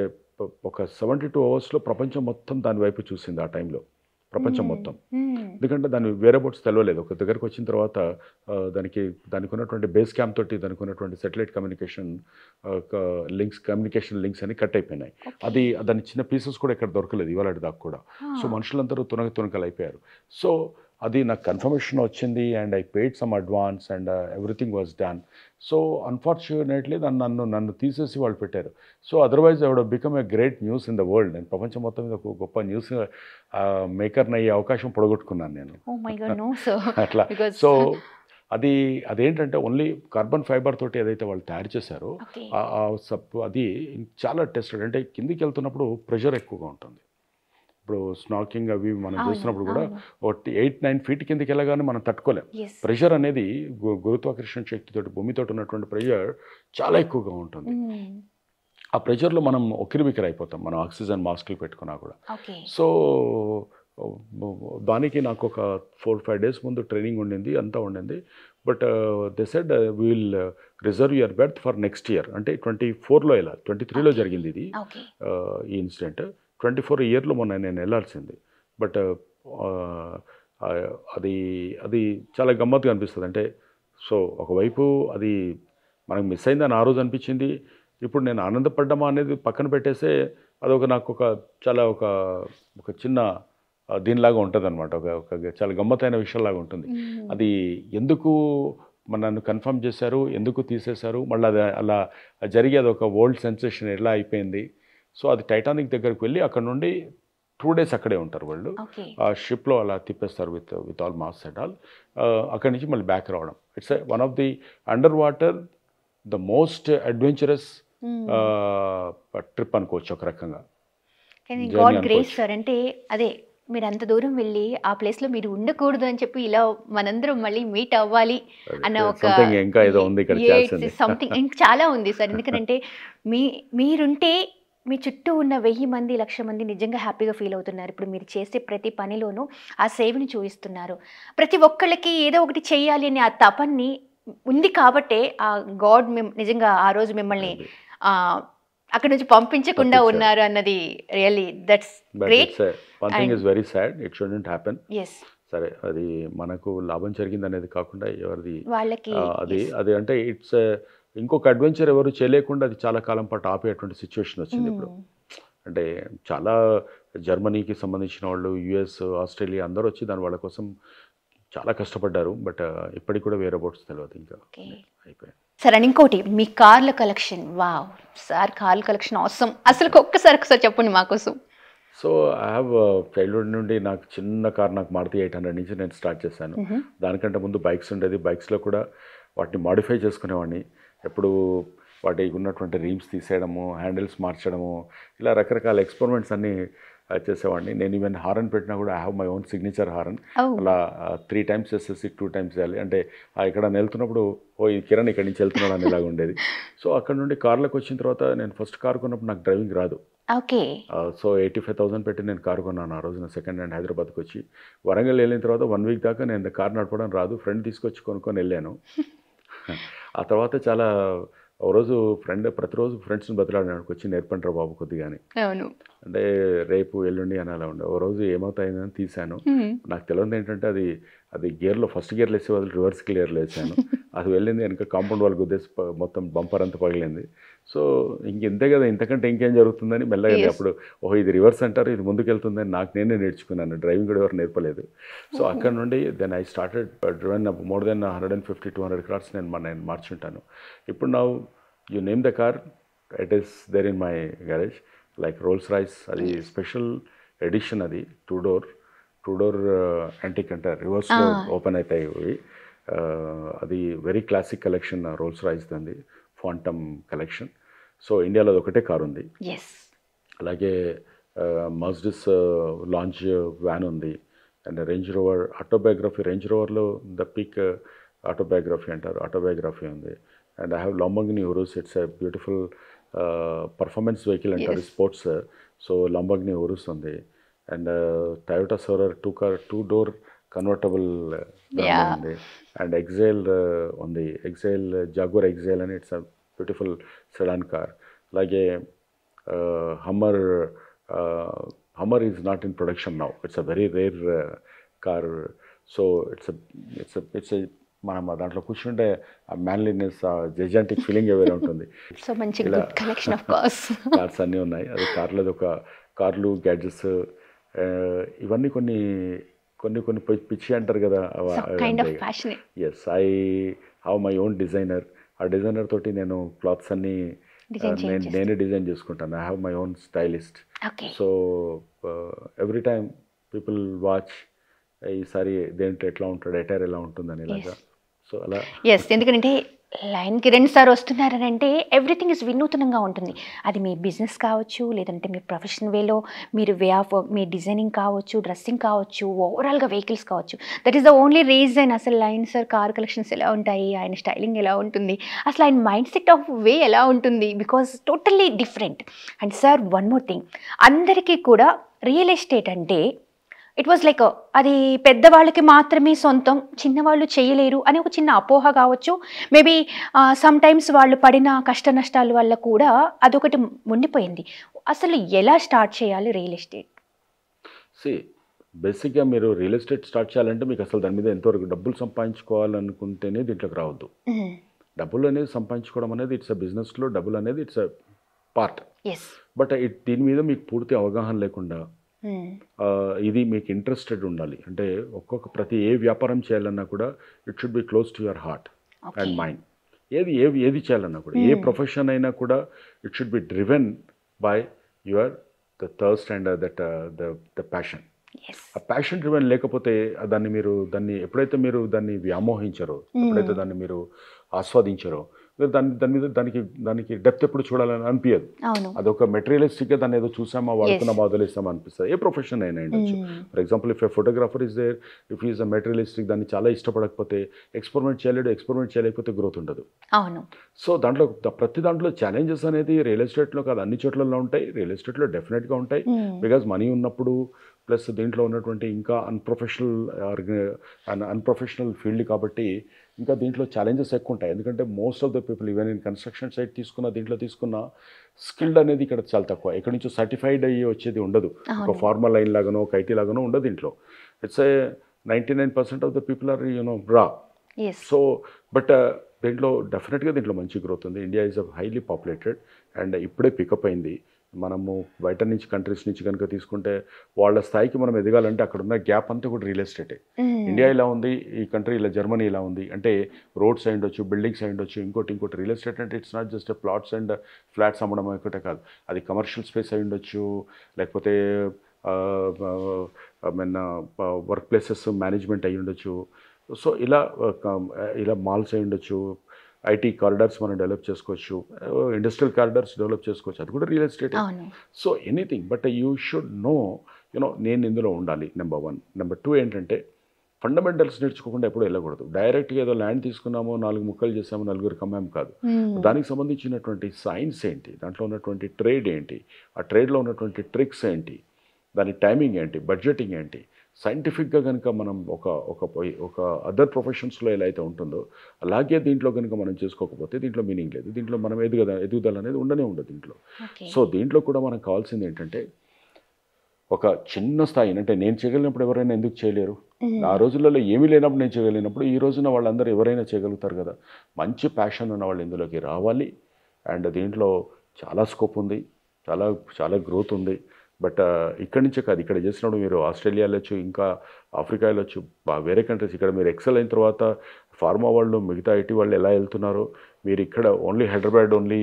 ఒక 72 hours ప్రపంచం మొత్తం దాని వైపు చూసింది ఆ టైంలో. ప్రపంచం మొత్తం. ఎందుకంటే దాని వేరే బోట్స్ తెలియలేదు. ఒక దగ్గరకు వచ్చిన తర్వాత దానికి ఉన్నటువంటి బేస్ క్యాంప్ తోటి దానికి ఉన్నటువంటి సెటిలైట్ కమ్యూనికేషన్ లింక్స్ అని కట్ అయిపోయినాయి. దాని చిన్న పీసెస్ కూడా ఇక్కడ దొరకలేదు ఇవాళ దాకా కూడా. సో మనుషులందరూ తునకలు అయిపోయారు. సో అది నాకు కన్ఫర్మేషన్ వచ్చింది and I paid some advance and everything was done. So unfortunately నన్ను తీసేసి వాళ్ళు పెట్టారు. So otherwise I would become a great news in the world. నేను ప్రపంచం మొత్తం మీద ఒక గొప్ప న్యూస్ మేకర్ని అయ్యే అవకాశం పొడగొట్టుకున్నాను నేను అట్లా. సో అదేంటంటే ఓన్లీ కార్బన్ ఫైబర్ తోటి ఏదైతే వాళ్ళు తయారు చేశారో అది చాలా టెస్టెడ్. అంటే కిందికి వెళ్తున్నప్పుడు ప్రెషర్ ఎక్కువగా ఉంటుంది. ఇప్పుడు స్నాకింగ్ అవి మనం చేస్తున్నప్పుడు కూడా 8-9 ఫీట్ కిందకి వెళ్ళగానే మనం తట్టుకోలేం. ప్రెషర్ అనేది గురుత్వాకర్షణ శక్తితోటి భూమితో ఉన్నటువంటి ప్రెషర్ చాలా ఎక్కువగా ఉంటుంది. ఆ ప్రెషర్లో మనం ఉక్కిరిబిక్కిరి అయిపోతాం మనం ఆక్సిజన్ మాస్కులు పెట్టుకున్నా కూడా. సో దానికి నాకు ఒక 4-5 డేస్ ముందు ట్రైనింగ్ ఉండింది, అంతా ఉండింది. But they said will reserve your berth for next year. అంటే 24లో ఇలా 23లో జరిగింది ఇది ఈ ఇన్సిడెంట్. 24 ఇయర్లో మొన్న నేను వెళ్ళాల్సింది. బట్ అది చాలా గమ్మత్తుగా అనిపిస్తుంది. అంటే సో ఒకవైపు అది మనకు మిస్ అయిందని ఆ రోజు అనిపించింది. ఇప్పుడు నేను ఆనందపడ్డామా అనేది పక్కన పెట్టేస్తే నాకు ఒక చిన్న దీనిలాగా ఉంటుంది అనమాట. ఒక చాలా గమ్మత్తైన విషయంలాగా ఉంటుంది. అది ఎందుకు నన్ను కన్ఫర్మ్ చేశారు, ఎందుకు తీసేశారు, మళ్ళీ అది అలా జరిగి అది ఒక వరల్డ్ సెన్సేషన్ ఎలా అయిపోయింది. సో అది టైటానిక్ దగ్గరికి వెళ్ళి అక్కడ నుండి 2 డేస్ అక్కడే ఉంటారు వాళ్ళు. ఆ షిప్లో అలా తిప్పేస్తారు with all mass and all. అక్కడి నుంచి మళ్ళీ బ్యాక్ రావడం. It's one of the under water the most adventurous trip అనుకోవచ్చు ఒక రకంగా. God grace sir. అంటే అదే మీరు అంత దూరం వెళ్ళి ఆ ప్లేస్లో మీరు ఉండకూడదు అని చెప్పి ఇలా మనందరం మళ్ళీ మీట్ అవ్వాలి అన్న ఒక ఇంకా ఏదో ఉంది సంథింగ్ ఇంకా చాలా ఉంది సార్. ఎందుకంటే మీరుంటే మీ చుట్టూ ఉన్న 1000 మంది 1,00,000 మంది నిజంగా హ్యాపీగా ఫీల్ అవుతున్నారు. ఇప్పుడు మీరు చేసే ప్రతి పనిలోనూ ఆ సేవని చూపిస్తున్నారు. ప్రతి ఒక్కళ్ళకి ఏదో ఒకటి చేయాలి అనే ఆ తపన్ని ఉంది కాబట్టే ఆ గాడ్ నిజంగా ఆ రోజు మిమ్మల్ని అక్కడ నుంచి పంపించకుండా ఉన్నారు అన్నది really that's great. One thing is very sad, it shouldn't happen. Yes సరే, అది మనకు లాభం జరిగింది అనేది కాకుండా ఎవరిది వాళ్ళకి అది అంటే ఇట్స్ ఇంకొక అడ్వెంచర్ ఎవరు చేయలేకుండా అది చాలా కాలం పాటు ఆపేటువంటి సిచ్యువేషన్ వచ్చింది ఇప్పుడు. అంటే చాలా జర్మనీకి సంబంధించిన వాళ్ళు, యుఎస్, ఆస్ట్రేలియా అందరూ వచ్చి వాళ్ళ కోసం చాలా కష్టపడ్డారు. బట్ ఇప్పటికి కూడా వేరే బోట్స్ తెలియదు ఇంకా అయిపోయాయి. సార్ అండ్ ఇంకోటి మీ కార్ల కలెక్షన్, వావ్ సార్ కార్ల కలెక్షన్ అవసరం. అసలు ఒక్కసారి చెప్పండి మా కోసం. సో ఐ హ్యావ్ చైల్డ్హుడ్ నుండి నాకు చిన్న కార్, నాకు మారుతి 800 నుంచి నేను స్టార్ట్ చేశాను. దానికంటే ముందు బైక్స్ ఉండేది. బైక్స్లో కూడా వాటిని మాడిఫై చేసుకునేవాడిని. ఎప్పుడు వాటికి ఉన్నటువంటి రీమ్స్ తీసేయడము, హ్యాండిల్స్ మార్చడము, ఇలా రకరకాల ఎక్స్పెరిమెంట్స్ అన్నీ చేసేవాడిని. నేను ఈవెన్ హారన్ పెట్టినా కూడా I have my own signature horn. అలా 3 టైమ్స్ చేసేసి 2 టైమ్స్ చేయాలి. అంటే ఇక్కడ వెళ్తున్నప్పుడు ఈ కిరణ్ ఇక్కడి నుంచి వెళ్తున్నాడు అని ఇలాగ ఉండేది. సో అక్కడ నుండి కార్లకు వచ్చిన తర్వాత నేను ఫస్ట్ కార్ కొన్నప్పుడు నాకు డ్రైవింగ్ రాదు. సో 85,000 పెట్టి నేను కారు కొన్నాను ఆ రోజున సెకండ్ హ్యాండ్ హైదరాబాద్కి వచ్చి. వరంగల్ వెళ్ళిన తర్వాత 1 వీక్ దాకా నేను కారు నడపడం రాదు. ఫ్రెండ్ తీసుకొచ్చి కొనుక్కొని వెళ్ళాను. ఆ తర్వాత చాలా ఓ రోజు ప్రతిరోజు ఫ్రెండ్స్ని బతిలాడినాడు, వచ్చి నేర్పంటారు బాబు కొద్దిగాని. అంటే రేపు ఎల్లుండి అని అలా ఉండే. ఓ రోజు ఏమవుతాయిందని తీశాను. నాకు తెలియదు ఏంటంటే అది గేర్లో ఫస్ట్ గేర్లు వేసే వాళ్ళు రివర్స్ గేర్లు వేసాను. అది వెళ్ళింది వెనక కాంపౌండ్ వాళ్ళు గుద్దేసి మొత్తం బంపర్ అంతా పగిలింది. సో ఇంతే కదా, ఇంతకంటే ఇంకేం జరుగుతుందని మెల్లగా అప్పుడు ఇది రివర్స్ అంటారు, ఇది ముందుకెళ్తుందని నేనే నేర్చుకున్నాను. డ్రైవింగ్ కూడా ఎవరు నేర్పలేదు. సో అక్కడ నుండి then I started driven more than 150-200 cars నేను మార్చుంటాను. ఇప్పుడు నా you name the car, it is there in my garage. Like Rolls Royce, అది స్పెషల్ ఎడిషన్, అది 2 డోర్ యాంటిక్ అంటారు, రివర్స్లో ఓపెన్ అవుతాయి ఇవి. అది very classic collection Rolls Royce దంది, ఫాంటమ్ కలెక్షన్. సో ఇండియాలో అది ఒకటే కారు ఉంది. అలాగే మర్సిడీస్ లాంచ్ వ్యాన్ ఉంది. And Range Rover Autobiography, Range రోవర్లో ద పీక్ ఆటోబయోగ్రఫీ అంటారు, ఆటోబయోగ్రఫీ ఉంది. And I have Lamborghini Urus, it's a beautiful performance vehicle అంటారు, స్పోర్ట్స్. సో లాంబోర్గిని ఉరుస్ ఉంది. And Toyota Soarer 2 door convertible ఉంది. And XJL ఉంది, Jaguar XJL అని, it's a beautiful sedan car. అలాగే Hummer is not in production now. It's a very rare car. So it's a మనం దాంట్లో కూర్చుంటే ఆ manliness, ఆ జెజాంటిక్ ఫీలింగ్ ఏమైనా ఉంటుంది. సో మంచి good collection of cars. Cars అన్నీ ఉన్నాయి. అది కార్లది ఒక కార్లు, గ్యాడ్జెట్స్, ఇవన్నీ కొన్ని కొన్ని కొన్ని పిచ్చి అంటారు కదా. Yes, I have my own designer. ఆ డిజైనర్ తోటి నేను క్లాత్స్ అన్నీ నేనే డిజైన్ చేసుకుంటాను. I have my own stylist. So every time people watch ఈసారి దేంట్లో ఎట్లా ఉంటాడు, ఎటైర్ ఎలా ఉంటుందని ఇలాగా. సో అలా ఎందుకంటే లైన్ కిరణ్ సార్ వస్తున్నారని అంటే ఎవ్రీథింగ్ ఇస్ వినూతనంగా ఉంటుంది. అది మీ బిజినెస్ కావచ్చు, లేదంటే మీ ప్రొఫెషనల్ వేలో మీరు వే ఆఫ్ మీ డిజైనింగ్ కావచ్చు, డ్రెస్సింగ్ కావచ్చు, ఓవరాల్గా వెహికల్స్ కావచ్చు. That is the only reason. అసలు లైన్ సార్ కార్ కలెక్షన్స్ ఎలా ఉంటాయి, ఆయన స్టైలింగ్ ఎలా ఉంటుంది, అసలు ఆయన మైండ్ సెట్ ఆఫ్ వే ఎలా ఉంటుంది, because totally different. And sir one more thing, అందరికీ కూడా రియల్ ఎస్టేట్ అంటే ఇట్ వాజ్ లైక్ అది పెద్దవాళ్ళకి మాత్రమే సొంతం, చిన్నవాళ్ళు చేయలేరు అని ఒక చిన్న అపోహ కావచ్చు. మేబీ సమ్ టైమ్స్ వాళ్ళు పడిన కష్ట నష్టాల వల్ల కూడా అదొకటి ఉండిపోయింది. అసలు ఎలా స్టార్ట్ చేయాలి రియల్ ఎస్టేట్? బేసిక్గా మీరు రియల్ ఎస్టేట్ స్టార్ట్ చేయాలంటే మీకు అసలు దాని మీద ఎంతవరకు డబ్బులు సంపాదించుకోవాలనుకుంటేనే దీంట్లోకి రావద్దు. డబ్బులు అనేది సంపాదించుకోవడం అనేది ఇట్స్ అ బిజినెస్లో, డబ్బులు అనేది ఇట్స్ అ పార్ట్. బట్ దీని మీద మీకు పూర్తి అవగాహన లేకుండా ఇది మీకు ఇంట్రెస్టెడ్ ఉండాలి. అంటే ప్రతి ఏ వ్యాపారం చేయాలన్నా కూడా it should be close to your heart and mind. ఏది చేయాలన్నా కూడా, ఏ ప్రొఫెషన్ అయినా కూడా it should be driven by your the thirst and the passion. ఆ ప్యాషన్ డ్రివెన్ లేకపోతే దాన్ని ఎప్పుడైతే మీరు దాన్ని వ్యామోహించారో, ఎప్పుడైతే దాన్ని మీరు ఆస్వాదించారో, మీరు దానికి డెప్త్ ఎప్పుడు చూడాలని అనిపించదు. అదొక మెటీరియలిస్టిక్గా దాన్ని ఏదో చూసామా, వాడుకున్నామా, వదిలేస్తామా అనిపిస్తుంది. ఏ ప్రొఫెషన్ అయినా ఉండొచ్చు. For example, if a photographer is there, if is a materialistic, దాన్ని చాలా ఇష్టపడకపోతే ఎక్స్పెరిమెంట్ చేయలేకపోతే గ్రోత్ ఉండదు. సో దాంట్లో ప్రతి దాంట్లో ఛాలెంజెస్ అనేది రియల్ ఎస్టేట్లో కాదు, అన్ని చోట్లలో ఉంటాయి. రియల్ ఎస్టేట్లో డెఫినెట్గా ఉంటాయి. బికాజ్ మనీ ఉన్నప్పుడు, ప్లస్ దీంట్లో ఉన్నటువంటి ఇంకా అన్ప్రొఫెషనల్ ఫీల్డ్ కాబట్టి ఇంకా దీంట్లో ఛాలెంజెస్ ఎక్కువ ఉంటాయి. ఎందుకంటే most of the people, even in construction site దీంట్లో తీసుకున్న స్కిల్డ్ అనేది ఇక్కడ చాలా తక్కువ. ఎక్కడి నుంచో సర్టిఫైడ్ అయ్యి వచ్చేది ఉండదు. ఒక ఫార్మల్ లైన్ లాగానో, ఒక ఐటీ లాగానో ఉండదు దీంట్లో. It's 99% of the people are raw. So but దీంట్లో డెఫినెట్గా దీంట్లో మంచి గ్రోత్ ఉంది. India is highly populated and ఇప్పుడే పికప్ అయింది. మనము బయట నుంచి కంట్రీస్ నుంచి కనుక తీసుకుంటే వాళ్ళ స్థాయికి మనం ఎదగాలంటే అక్కడ ఉన్న గ్యాప్ అంతా కూడా రియల్ ఎస్టేటే. ఇండియా ఇలా ఉంది, ఈ కంట్రీ ఇలా, జర్మనీ ఇలా ఉంది అంటే రోడ్స్ అయి ఉండొచ్చు, బిల్డింగ్స్ అయి ఉండొచ్చు, ఇంకోటి రియల్ ఎస్టేట్ అంటే it's not just plots and flats అమ్మడం ఒకటే కాదు. అది కమర్షియల్ స్పేస్ అయి ఉండొచ్చు, లేకపోతే వర్క్ ప్లేసెస్ మేనేజ్మెంట్ అయి ఉండొచ్చు. సో ఇలా మాల్స్ అయి ఉండొచ్చు, ఐటీ కారిడార్స్ మనం డెవలప్ చేసుకోవచ్చు, ఇండస్ట్రియల్ కారిడార్స్ డెవలప్ చేసుకోవచ్చు, అది కూడా real estate. So anything, but you should know నేను ఇందులో ఉండాలి. నెంబర్ 1. నెంబర్ 2 ఏంటంటే ఫండమెంటల్స్ నేర్చుకోకుండా ఎప్పుడు వెళ్ళకూడదు. డైరెక్ట్గా ఏదో ల్యాండ్ తీసుకున్నామో, 4 ముక్కలు చేసామో, 4 అమ్మాము కాదు. దానికి సంబంధించినటువంటి సైన్స్ ఏంటి, దాంట్లో ఉన్నటువంటి ట్రేడ్ ఏంటి, ఆ ట్రేడ్లో ఉన్నటువంటి ట్రిక్స్ ఏంటి, దాని టైమింగ్ ఏంటి, బడ్జెటింగ్ ఏంటి, సైంటిఫిక్గా కనుక మనం ఒక అదర్ ప్రొఫెషన్స్లో ఎలా అయితే ఉంటుందో అలాగే దీంట్లో కనుక మనం చేసుకోకపోతే దీంట్లో మీనింగ్ లేదు. దీంట్లో మనం ఎదుగుదల అనేది ఉండదు దీంట్లో. సో దీంట్లో కూడా మనకు కావాల్సింది ఏంటంటే ఒక చిన్న స్థాయి. అంటే నేను చేయగలిగినప్పుడు ఎవరైనా ఎందుకు చేయలేరు? ఆ రోజులలో ఏమీ లేనప్పుడు నేను చేయగలిగినప్పుడు ఈ రోజున వాళ్ళందరూ ఎవరైనా చేయగలుగుతారు కదా. మంచి ప్యాషన్ ఉన్న వాళ్ళు ఇందులోకి రావాలి. అండ్ దీంట్లో చాలా స్కోప్ ఉంది, చాలా గ్రోత్ ఉంది. బట్ ఇక్కడి నుంచే కాదు, ఇక్కడ చేసినప్పుడు మీరు ఆస్ట్రేలియా వెళ్ళొచ్చు, ఇంకా ఆఫ్రికా వెళ్ళొచ్చు, వేరే కంట్రీస్. ఇక్కడ మీరు ఎక్సెల్ అయిన తర్వాత ఫార్మా వాళ్ళు, మిగతా ఐటీ వాళ్ళు ఎలా వెళ్తున్నారో, మీరు ఇక్కడ ఓన్లీ హైదరాబాద్, ఓన్లీ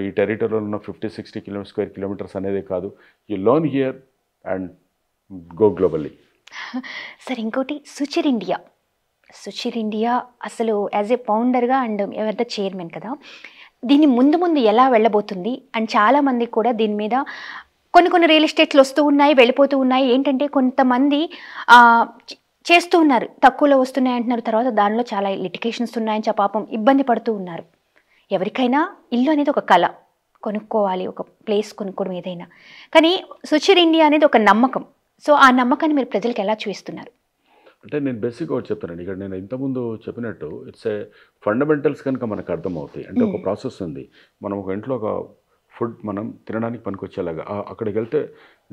ఈ టెరిటరీలో ఉన్న 50-60 స్క్వేర్ కిలోమీటర్స్ అనేది కాదు. You learn here and go globally. Sir ఇంకోటి, సుచిర్ ఇండియా అసలు యాజ్ ఏ ఫౌండర్గా అండ్ ఎవరి చైర్మన్ కదా, దీన్ని ముందు ఎలా వెళ్ళబోతుంది? అండ్ చాలామంది కూడా దీని మీద కొన్ని రియల్ ఎస్టేట్లు వస్తూ ఉన్నాయి, వెళ్ళిపోతూ ఉన్నాయి. ఏంటంటే కొంతమంది చేస్తూ ఉన్నారు, తక్కువలో వస్తున్నాయి అంటున్నారు, తర్వాత దానిలో చాలా లిటిగేషన్స్ ఉన్నాయని పాపం ఇబ్బంది పడుతూ ఉన్నారు. ఎవరికైనా ఇల్లు అనేది ఒక కళ, కొనుక్కోవాలి, ఒక ప్లేస్ కొనుక్కోవడం ఏదైనా. కానీ సుచిర్ ఇండియా అనేది ఒక నమ్మకం. సో ఆ నమ్మకాన్ని మీరు ప్రజలకు ఎలా చూపిస్తున్నారు? అంటే నేను బేసిక్గా ఒకటి చెప్తానండి. ఇక్కడ నేను ఇంతకుముందు చెప్పినట్టు ఇట్స్ ఏ ఫండమెంటల్స్ కనుక మనకు అర్థమవుతాయి. అంటే ఒక ప్రాసెస్ ఉంది. మనం ఒక ఇంట్లో ఒక ఫుడ్ మనం తినడానికి పనికొచ్చేలాగా అక్కడికి వెళ్తే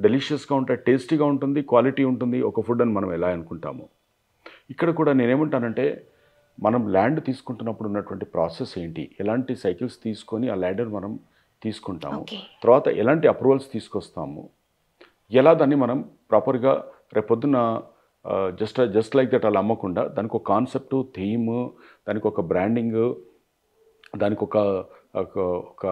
డెలిషియస్గా ఉంటాయి, టేస్టీగా ఉంటుంది, క్వాలిటీ ఉంటుంది ఒక ఫుడ్ అని మనం ఎలా అనుకుంటాము. ఇక్కడ కూడా నేనేమంటానంటే మనం ల్యాండ్ తీసుకుంటున్నప్పుడు ఉన్నటువంటి ప్రాసెస్ ఏంటి, ఎలాంటి సైకిల్స్ తీసుకొని ఆ ల్యాండర్ మనం తీసుకుంటాము, ఓకే. తర్వాత ఎలాంటి అప్రూవల్స్ తీసుకొస్తాము, ఎలా దాన్ని మనం ప్రాపర్గా రేపొద్దున జస్ట్ లైక్ దట్ అలా అమ్మకుండా దానికి ఒక కాన్సెప్ట్, థీమ్, దానికి ఒక బ్రాండింగ్, దానికి ఒక ఒక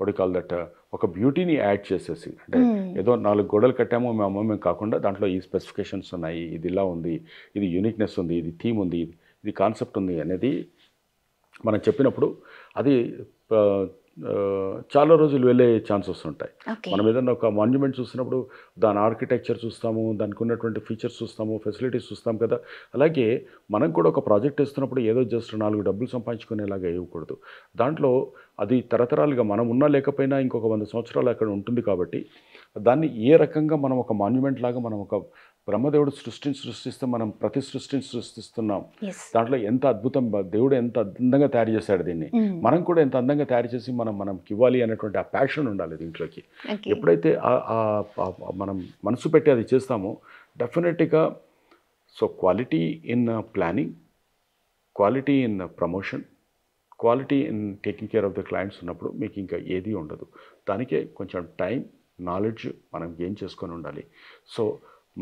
వాట్ కాల్ దట్ ఒక బ్యూటీని యాడ్ చేసేసి, అంటే ఏదో 4 గోడలు కట్టాము మేము అమ్మమే కాకుండా దాంట్లో ఈ స్పెసిఫికేషన్స్ ఉన్నాయి, ఇది ఇలా ఉంది, ఇది యూనిక్నెస్ ఉంది, ఇది థీమ్ ఉంది, ఇది కాన్సెప్ట్ ఉంది అనేది మనం చెప్పినప్పుడు అది చాలా రోజులు వెళ్ళే ఛాన్సెస్ ఉంటాయి. ఓకే. మనం ఏదైనా ఒక మాన్యుమెంట్ చూసినప్పుడు దాని ఆర్కిటెక్చర్ చూస్తాము, దానికి ఉన్నటువంటి ఫీచర్స్ చూస్తాము, ఫెసిలిటీస్ చూస్తాం కదా. అలాగే మనం కూడా ఒక ప్రాజెక్ట్ వేస్తున్నప్పుడు ఏదో జస్ట్ 4 డబ్బులు సంపాదించుకునేలాగా ఇవ్వకూడదు. దాంట్లో అది తరతరాలుగా మనం ఉన్నా లేకపోయినా ఇంకొక 100 సంవత్సరాలు అక్కడ ఉంటుంది కాబట్టి దాన్ని ఏ రకంగా మనం ఒక మాన్యుమెంట్ లాగా మనం ఒక బ్రహ్మదేవుడు సృష్టిస్తే మనం ప్రతి సృష్టిని సృష్టిస్తున్నాం. ఎస్. దాంట్లో ఎంత అద్భుతం, దేవుడు ఎంత అందంగా తయారు చేశాడు దీన్ని, మనం కూడా ఎంత అందంగా తయారు చేసి మనకి ఇవ్వాలి అనేటువంటి ఆ ప్యాషన్ ఉండాలి దీంట్లోకి. ఓకే. ఎప్పుడైతే మనం మనసు పెట్టి అది చేస్తామో డెఫినెట్గా so quality in planning, quality in promotion, quality in taking care of the clients ఉన్నప్పుడు మీకు ఇంకా ఏది ఉండదు. దానికే కొంచెం టైం, నాలెడ్జ్ మనం గెయిన్ చేసుకొని ఉండాలి. సో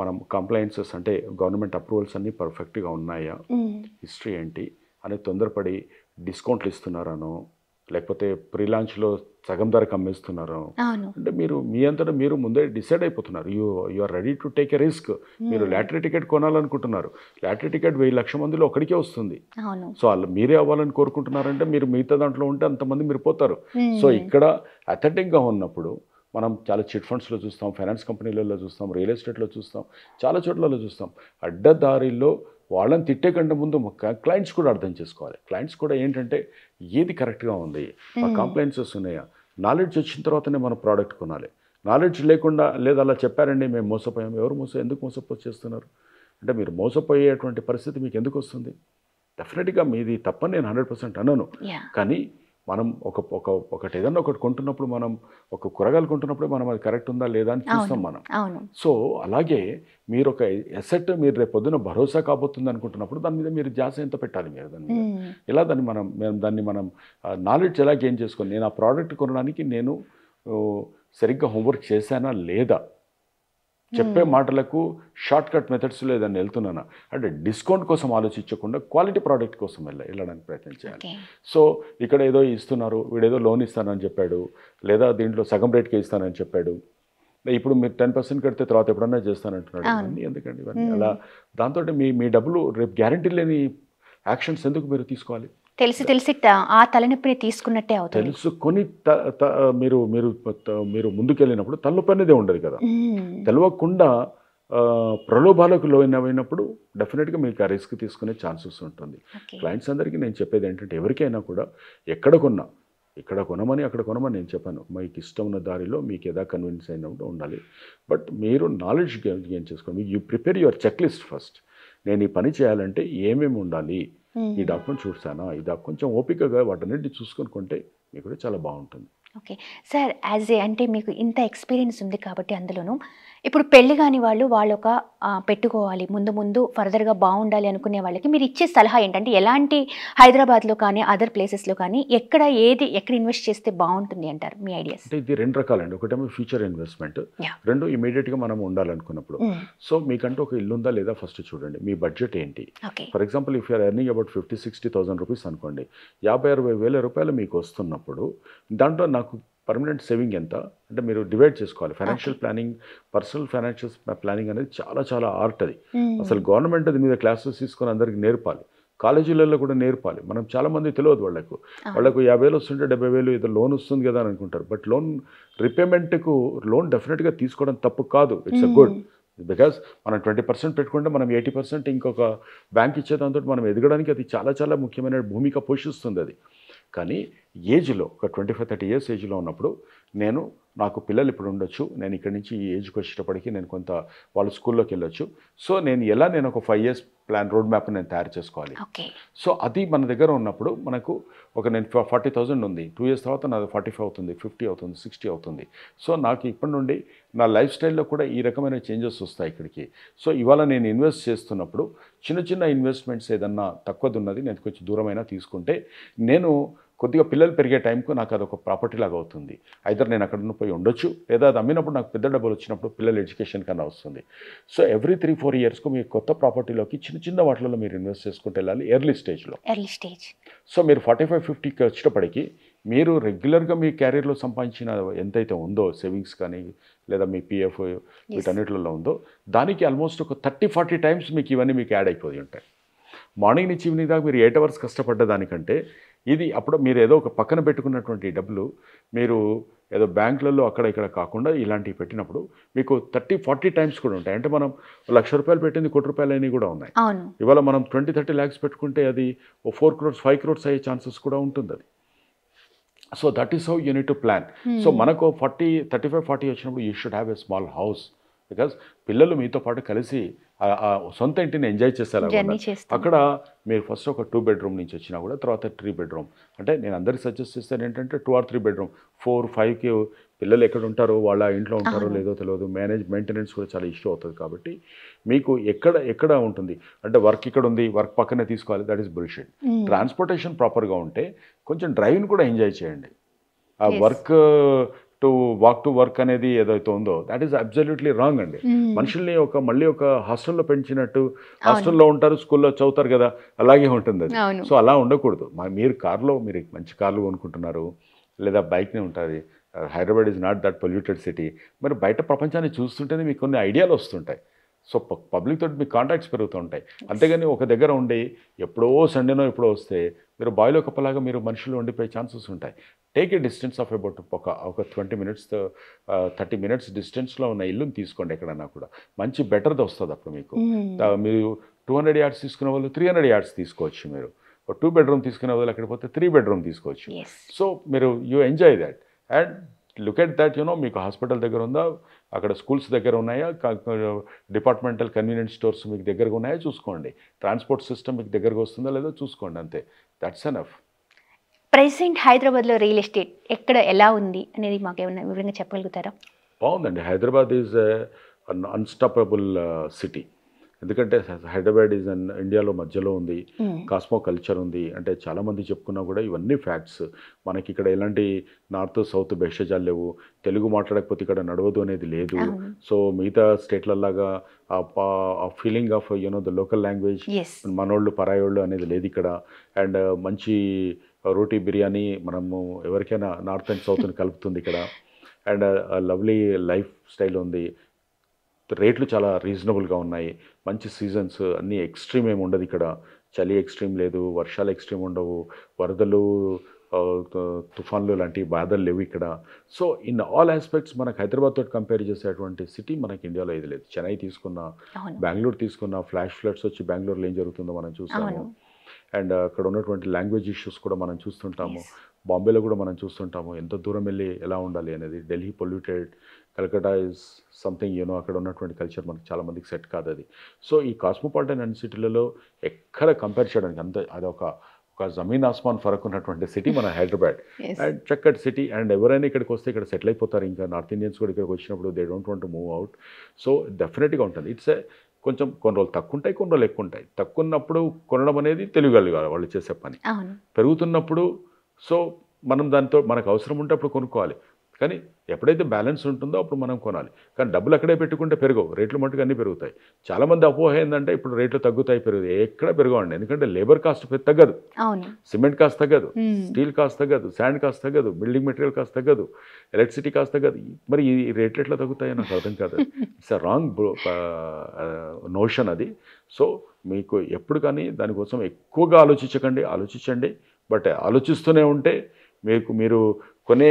మనం కంప్లైన్సెస్ అంటే గవర్నమెంట్ అప్రూవల్స్ అన్నీ పర్ఫెక్ట్గా ఉన్నాయా, హిస్టరీ ఏంటి అని తొందరపడి డిస్కౌంట్లు ఇస్తున్నారనో లేకపోతే ప్రీ లాంచ్లో సగం ధరకు అమ్మేస్తున్నారో అవును. అంటే మీరు మీ అంతటా మీరు ముందే డిసైడ్ అయిపోతున్నారు. You are ready to take a risk. మీరు లాటరీ టికెట్ కొనాలనుకుంటున్నారు, లాటరీ టికెట్ 1000 లక్షల మందిలో ఒకడికే వస్తుంది. అవును. సో అలా మీరే అవ్వాలని కోరుకుంటున్నారంటే మీరు మిగతా దాంట్లో ఉంటే అంతమంది మీరు పోతారు. సో ఇక్కడ అథెంటిక్గా ఉన్నప్పుడు మనం చాలా చిట్ ఫండ్స్లో చూస్తాం, ఫైనాన్స్ కంపెనీలలో చూస్తాం, రియల్ ఎస్టేట్లో చూస్తాం, చాలా చోట్లలో చూస్తాం. అడ్డదారిలో వాళ్ళని తిట్టే కంటే ముందు క్లయింట్స్ కూడా అర్థం చేసుకోవాలి. క్లయింట్స్ కూడా ఏంటంటే ఏది కరెక్ట్గా ఉంది, ఆ కంప్లైంట్సెస్ ఉన్నాయా, నాలెడ్జ్ వచ్చిన తర్వాతనే మన ప్రోడక్ట్ కొనాలి. నాలెడ్జ్ లేకుండా లేదా అలా చెప్పారండి మేము మోసపోయాం, ఎవరు ఎందుకు మోసపోచేస్తున్నారు అంటే మీరు మోసపోయేటువంటి పరిస్థితి మీకు ఎందుకు వస్తుంది? డెఫినెట్గా మీది తప్పని నేను 100% అనను. కానీ మనం ఒకటి ఏదన్నా ఒకటి కొంటున్నప్పుడు మనం ఒక కూరగాయలు కొంటున్నప్పుడు మనం అది కరెక్ట్ ఉందా లేదా అని చూస్తాం మనం. సో అలాగే మీరు ఒక ఎసెట్ మీరు రేపు పొద్దున భరోసా కాబోతుంది అనుకుంటున్నప్పుడు దాని మీద మీరు ధ్యాస ఎంత పెట్టాలి మీరు దాని మీద. ఇలా దాన్ని మనం నాలెడ్జ్ ఎలా గెయిన్ చేసుకొని నేను ఆ ప్రోడక్ట్ కొనడానికి నేను సరిగ్గా హోంవర్క్ చేశానా లేదా, చెప్పే మాటలకు షార్ట్ కట్ మెథడ్స్లో ఏదైనా వెళ్తున్నానా అంటే డిస్కౌంట్ కోసం ఆలోచించకుండా క్వాలిటీ ప్రోడక్ట్ కోసం వెళ్ళడానికి ప్రయత్నం చేయాలి. సో ఇక్కడ ఏదో ఇస్తున్నారు, వీడేదో లోన్ ఇస్తానని చెప్పాడు, లేదా దీంట్లో సగం రేట్కి ఇస్తానని చెప్పాడు, ఇప్పుడు మీరు 10% కడితే తర్వాత ఎప్పుడన్నా చేస్తానంటున్నాడు. ఇవన్నీ ఎందుకండి ఇవన్నీ అలా దాంతో మీ డబ్బులు రేపు గ్యారంటీ లేని యాక్షన్స్ ఎందుకు మీరు తీసుకోవాలి? తెలిసి ఆ తలనొప్పిని తీసుకున్నట్టే అవుతుంది. తెలుసుకొని మీరు ముందుకెళ్ళినప్పుడు తలనొప్పి అనేది ఉండదు కదా. తెలియకుండా ప్రలోభాలకు లోనైనప్పుడు డెఫినెట్గా మీకు ఆ రిస్క్ తీసుకునే ఛాన్సెస్ ఉంటుంది. క్లయింట్స్ అందరికీ నేను చెప్పేది ఏంటంటే ఎవరికైనా కూడా ఇక్కడ కొనమని అక్కడ కొనమని నేను చెప్పాను. మీకు ఇష్టం ఉన్న దారిలో మీకు ఏదా కన్విన్స్ అయినప్పుడు ఉండాలి. బట్ మీరు నాలెడ్జ్ గెయిన్ చేసుకోండి. You prepare your checklist first. నేను ఈ పని చేయాలంటే ఏమేమి ఉండాలి, ఈ డాక్యుమెంట్ చూసానా, ఇది కొంచెం ఓపికగా వాటన్నిటిని చూసుకొని కొంటే మీకు కూడా చాలా బాగుంటుంది. ఓకే సార్, అంటే మీకు ఇంత ఎక్స్పీరియన్స్ ఉంది కాబట్టి అందులోనూ ఇప్పుడు పెళ్లి కాని వాళ్ళు ఒక పెట్టుకోవాలి ముందు ఫర్దర్గా బాగుండాలి అనుకునే వాళ్ళకి మీరు ఇచ్చే సలహా ఏంటంటే ఎలాంటి హైదరాబాద్లో కానీ అదర్ ప్లేసెస్లో కానీ ఎక్కడ ఇన్వెస్ట్ చేస్తే బాగుంటుంది అంటారు మీ ఐడియాస్? అంటే ఇది 2 రకాలండి. ఒకటేమో ఫ్యూచర్ ఇన్వెస్ట్మెంట్, 2 ఇమీడియట్గా మనం ఉండాలనుకున్నప్పుడు. సో మీకంటే ఒక ఇల్లు ఉందా లేదా ఫస్ట్ చూడండి, మీ బడ్జెట్ ఏంటి. For example if you're earning about 50,000-60,000 rupees అనుకోండి, 50,000-60,000 రూపాయలు మీకు వస్తున్నప్పుడు దాంట్లో నాకు పర్మనెంట్ సేవింగ్ ఎంత అంటే మీరు డివైడ్ చేసుకోవాలి. Financial planning, personal financial planning అనేది చాలా చాలా ఆర్ట్ అది. అసలు గవర్నమెంట్ అది మీద క్లాసెస్ తీసుకొని అందరికి నేర్పాలి, కాలేజీలలో కూడా నేర్పాలి. మనం చాలామంది తెలియదు వాళ్ళకు 50,000 వస్తుంటే 70,000 ఏదో లోన్ వస్తుంది కదా అని అనుకుంటారు. బట్ రీపేమెంట్కు లోన్ డెఫినెట్గా తీసుకోవడం తప్పు కాదు, ఇట్స్ అ గుడ్. బికాస్ మనం 20% పెట్టుకుంటే మనం 80% ఇంకొక బ్యాంక్ ఇచ్చేదాంతో మనం ఎదగడానికి అది చాలా చాలా ముఖ్యమైన భూమిక పోషిస్తుంది అది. కానీ ఏజ్లో ఒక 25-30 ఇయర్స్ ఏజ్లో ఉన్నప్పుడు నేను నాకు పిల్లలు ఇప్పుడు ఉండొచ్చు, నేను ఇక్కడి నుంచి ఈ ఏజ్కి వచ్చేటప్పటికి నేను కొంత వాళ్ళ స్కూల్లోకి వెళ్ళొచ్చు. సో నేను ఒక 5 years ప్లాన్ రోడ్ మ్యాప్ నేను తయారు చేసుకోవాలి. ఓకే. సో అది మన దగ్గర ఉన్నప్పుడు మనకు నేను 40,000 ఉంది, 2 years తర్వాత నాది 45 అవుతుంది, 50 అవుతుంది, 60 అవుతుంది. సో నాకు ఇప్పటి నుండి నా లైఫ్ స్టైల్లో కూడా ఈ రకమైన చేంజెస్ వస్తాయి ఇక్కడికి. సో ఇవాళ నేను ఇన్వెస్ట్ చేస్తున్నప్పుడు చిన్న చిన్న ఇన్వెస్ట్మెంట్స్ ఏదన్నా తక్కువది ఉన్నది నేను కొంచెం దూరమైనా తీసుకుంటే నేను కొద్దిగా పిల్లలు పెరిగే టైంకు నాకు అదొక ప్రాపర్టీ లాగా అవుతుంది. అయితే నేను అక్కడ పోయి ఉండొచ్చు, లేదా అది అమ్మినప్పుడు నాకు పెద్ద డబ్బులు వచ్చినప్పుడు పిల్లల ఎడ్యుకేషన్ కన్నా వస్తుంది. సో ఎవ్రీ 3-4 yearsకు మీరు కొత్త ప్రాపర్టీలోకి చిన్న చిన్న వాటిలో మీరు ఇన్వెస్ట్ చేసుకుంటూ వెళ్ళాలి ఎర్లీ స్టేజ్లో. సో మీరు 45-50కి వచ్చేటప్పటికి మీరు రెగ్యులర్గా మీ క్యారియర్లో సంపాదించిన ఎంతైతే ఉందో సేవింగ్స్ కానీ లేదా మీ పిఎఫ్ వీటన్నిటిలో ఉందో దానికి ఆల్మోస్ట్ ఒక 30-40 times మీకు ఇవన్నీ మీకు యాడ్ అయిపోయి ఉంటాయి. మార్నింగ్ నుంచి ఈవినింగ్ దాకా మీరు 8 hours కష్టపడ్డ దానికంటే ఇది అప్పుడు మీరు ఏదో ఒక పక్కన పెట్టుకున్నటువంటి డబ్బులు మీరు ఏదో బ్యాంకులలో అక్కడ ఇక్కడ కాకుండా ఇలాంటివి పెట్టినప్పుడు మీకు 30-40 times కూడా ఉంటాయి. అంటే మనం ₹1,00,000 పెట్టింది ₹1,00,00,000 అయినవి కూడా ఉన్నాయి. ఇవాళ మనం 20-30 lakhs పెట్టుకుంటే అది 4 crores 5 crores అయ్యే ఛాన్సెస్ కూడా ఉంటుంది అది. So that is how you need to plan. So మనకు 35-40 వచ్చినప్పుడు you should have a small house. Because పిల్లలు మీతో పాటు కలిసి సొంత ఇంటిని ఎంజాయ్ చేసేలా అక్కడ మీరు ఫస్ట్ ఒక 2 bedroom నుంచి వచ్చినా కూడా తర్వాత 3 bedroom. అంటే నేను అందరికి సజెస్ట్ చేస్తాను ఏంటంటే 2 or 3 bedroom, 4-5కి పిల్లలు ఎక్కడ ఉంటారో వాళ్ళ ఇంట్లో ఉంటారో లేదో తెలియదు, మెయింటెనెన్స్ కూడా చాలా ఇష్యూ అవుతుంది. కాబట్టి మీకు ఎక్కడ ఉంటుంది అంటే వర్క్ ఇక్కడ ఉంది, వర్క్ పక్కనే తీసుకోవాలి, దట్ ఈస్ బుల్షిట్. ట్రాన్స్పోర్టేషన్ ప్రాపర్గా ఉంటే కొంచెం డ్రైవ్ని కూడా ఎంజాయ్ చేయండి. ఆ వర్క్ వాక్ టు వర్క్ అనేది ఏదైతే ఉందో దట్ ఈస్ అబ్సల్యూట్లీ రాంగ్ అండి. మనుషుల్ని మళ్ళీ ఒక హాస్టల్లో పెంచినట్టు, హాస్టల్లో ఉంటారు స్కూల్లో చదువుతారు కదా అలాగే ఉంటుంది అది. సో అలా ఉండకూడదు. మీరు మీరు మంచి కార్లు కొనుక్కుంటున్నారు లేదా బైక్నే ఉంటుంది. Hyderabad is not that polluted city. మరి బయట ప్రపంచాన్ని చూస్తుంటేనే మీకు కొన్ని ఐడియాలు వస్తుంటాయి. సో పబ్లిక్ తోటి మీ కాంటాక్ట్స్ పెరుగుతూ ఉంటాయి. అంతేగాని ఒక దగ్గర ఉండి ఎప్పుడో సండేనో ఎప్పుడో వస్తే మీరు బాయిలో కప్పలాగా మీరు మనుషులు ఉండిపోయే ఛాన్సెస్ ఉంటాయి. Take a distance of about ఒక 20 minutes 30 minutes డిస్టెన్స్లో ఉన్న ఇల్లుని తీసుకోండి. ఎక్కడన్నా కూడా మంచి బెటర్ది వస్తుంది. అప్పుడు మీరు 200 yards తీసుకునే వాళ్ళు 300 yards తీసుకోవచ్చు. మీరు 2 bedroom తీసుకునే వాళ్ళు అక్కడ పోతే 3 bedroom తీసుకోవచ్చు. సో మీరు you enjoy that and look at that. మీకు హాస్పిటల్ దగ్గర ఉందా, అక్కడ స్కూల్స్ దగ్గర ఉన్నాయా, డిపార్ట్మెంటల్ కన్వీనియన్స్ స్టోర్స్ మీకు దగ్గరగా ఉన్నాయా చూసుకోండి. ట్రాన్స్పోర్ట్ సిస్టమ్ మీకు దగ్గరకు వస్తుందా లేదో చూసుకోండి. అంతే, దట్స్ ఎనఫ్. ప్రెసెంట్ హైదరాబాద్లో రియల్ ఎస్టేట్ ఎక్కడ ఎలా ఉంది అనేది మాకు ఏమైనా వివరంగా చెప్పగలుగుతారా? బాగుందండి. Hyderabad is an unstoppable city. ఎందుకంటే హైదరాబాద్ ఈజ్ ఇండియాలో మధ్యలో ఉంది, కాస్మో కల్చర్ ఉంది. అంటే చాలామంది చెప్పుకున్నా కూడా ఇవన్నీ ఫ్యాక్ట్స్. మనకి ఇక్కడ ఎలాంటి నార్త్ సౌత్ భేషజాలు లేవు. తెలుగు మాట్లాడకపోతే ఇక్కడ నడవదు అనేది లేదు. సో మిగతా స్టేట్లలాగా ఆ feeling of the local language మనోళ్ళు పరాయోళ్ళు అనేది లేదు ఇక్కడ. అండ్ మంచి రోటీ బిర్యానీ మనము ఎవరికైనా నార్త్ అండ్ సౌత్ని కలుపుతుంది ఇక్కడ. అండ్ లవ్లీ లైఫ్ స్టైల్ ఉంది. రేట్లు చాలా రీజనబుల్గా ఉన్నాయి. మంచి సీజన్స్ అన్నీ ఎక్స్ట్రీమ్ ఏమి ఉండదు ఇక్కడ. చలి ఎక్స్ట్రీమ్ లేదు, వర్షాలు ఎక్స్ట్రీమ్ ఉండవు, వరదలు తుఫాన్లు లాంటి బాధలు లేవు ఇక్కడ. సో ఇన్ ఆల్ ఆస్పెక్ట్స్ మనకు హైదరాబాద్ తోటి కంపేర్ చేసేటువంటి సిటీ మనకి ఇండియాలో ఇది లేదు. చెన్నై తీసుకున్నా, బెంగళూరు తీసుకున్నా, ఫ్లాష్ ఫ్లడ్స్ వచ్చి బెంగళూరులో ఏం జరుగుతుందో మనం చూస్తాము. అండ్ అక్కడ ఉన్నటువంటి లాంగ్వేజ్ ఇష్యూస్ కూడా మనం చూస్తుంటాము. బాంబేలో కూడా మనం చూస్తుంటాము ఎంత దూరం వెళ్ళి ఎలా ఉండాలి అనేది. Delhi polluted, Kolkata is something అక్కడ ఉన్నటువంటి కల్చర్ మనకి చాలామందికి సెట్ కాదు అది. సో ఈ కాస్మోపాలిటన్ అన్ని సిటీలలో ఎక్కడ కంపేర్ చేయడానికి అదొక జమీన్ ఆస్మాన్ ఫరక్ ఉన్నటువంటి సిటీ మన హైదరాబాద్. అండ్ చక్కటి సిటీ. అండ్ ఎవరైనా ఇక్కడికి వస్తే ఇక్కడ సెటిల్ అయిపోతారు. ఇంకా నార్త్ ఇండియన్స్ కూడా ఇక్కడికి వచ్చినప్పుడు they don't want to move out. So డెఫినెట్గా ఉంటుంది. ఇట్స్ కొంచెం కొన్ని రోజులు తక్కువ ఉంటాయి, కొన్ని రోజులు ఎక్కువ ఉంటాయి. తక్కువ ఉన్నప్పుడు కొనడం అనేది తెలియగలగాలి వాళ్ళు చేసే పని. పెరుగుతున్నప్పుడు సో మనం దాంతో మనకు అవసరం ఉంటే అప్పుడు కొనుక్కోవాలి. కానీ ఎప్పుడైతే బ్యాలెన్స్ ఉంటుందో అప్పుడు మనం కొనాలి. కానీ డబ్బులు అక్కడే పెట్టుకుంటే పెరగవు, రేట్లు మట్టుకు అన్నీ పెరుగుతాయి. చాలామంది అపోహ ఏంటంటే ఇప్పుడు రేట్లు తగ్గుతాయి పెరుగుతాయి. ఎక్కడ పెరగవండి. ఎందుకంటే లేబర్ కాస్ట్ తగ్గదు, సిమెంట్ కాస్ట్ తగ్గదు, స్టీల్ కాస్ట్ తగ్గదు, శాండ్ కాస్ట్ తగ్గదు, బిల్డింగ్ మెటీరియల్ కాస్ట్ తగ్గదు, ఎలక్ట్రిసిటీ కాస్ట్ తగ్గదు. మరి ఈ రేట్లు ఎట్లా తగ్గుతాయో నాకు అర్థం కాదు. ఇట్స్ అ రాంగ్ నోషన్ అది. సో మీకు ఎప్పుడు కానీ దానికోసం ఎక్కువగా ఆలోచించండి. బట్ ఆలోచిస్తూనే ఉంటే మీరు కొనే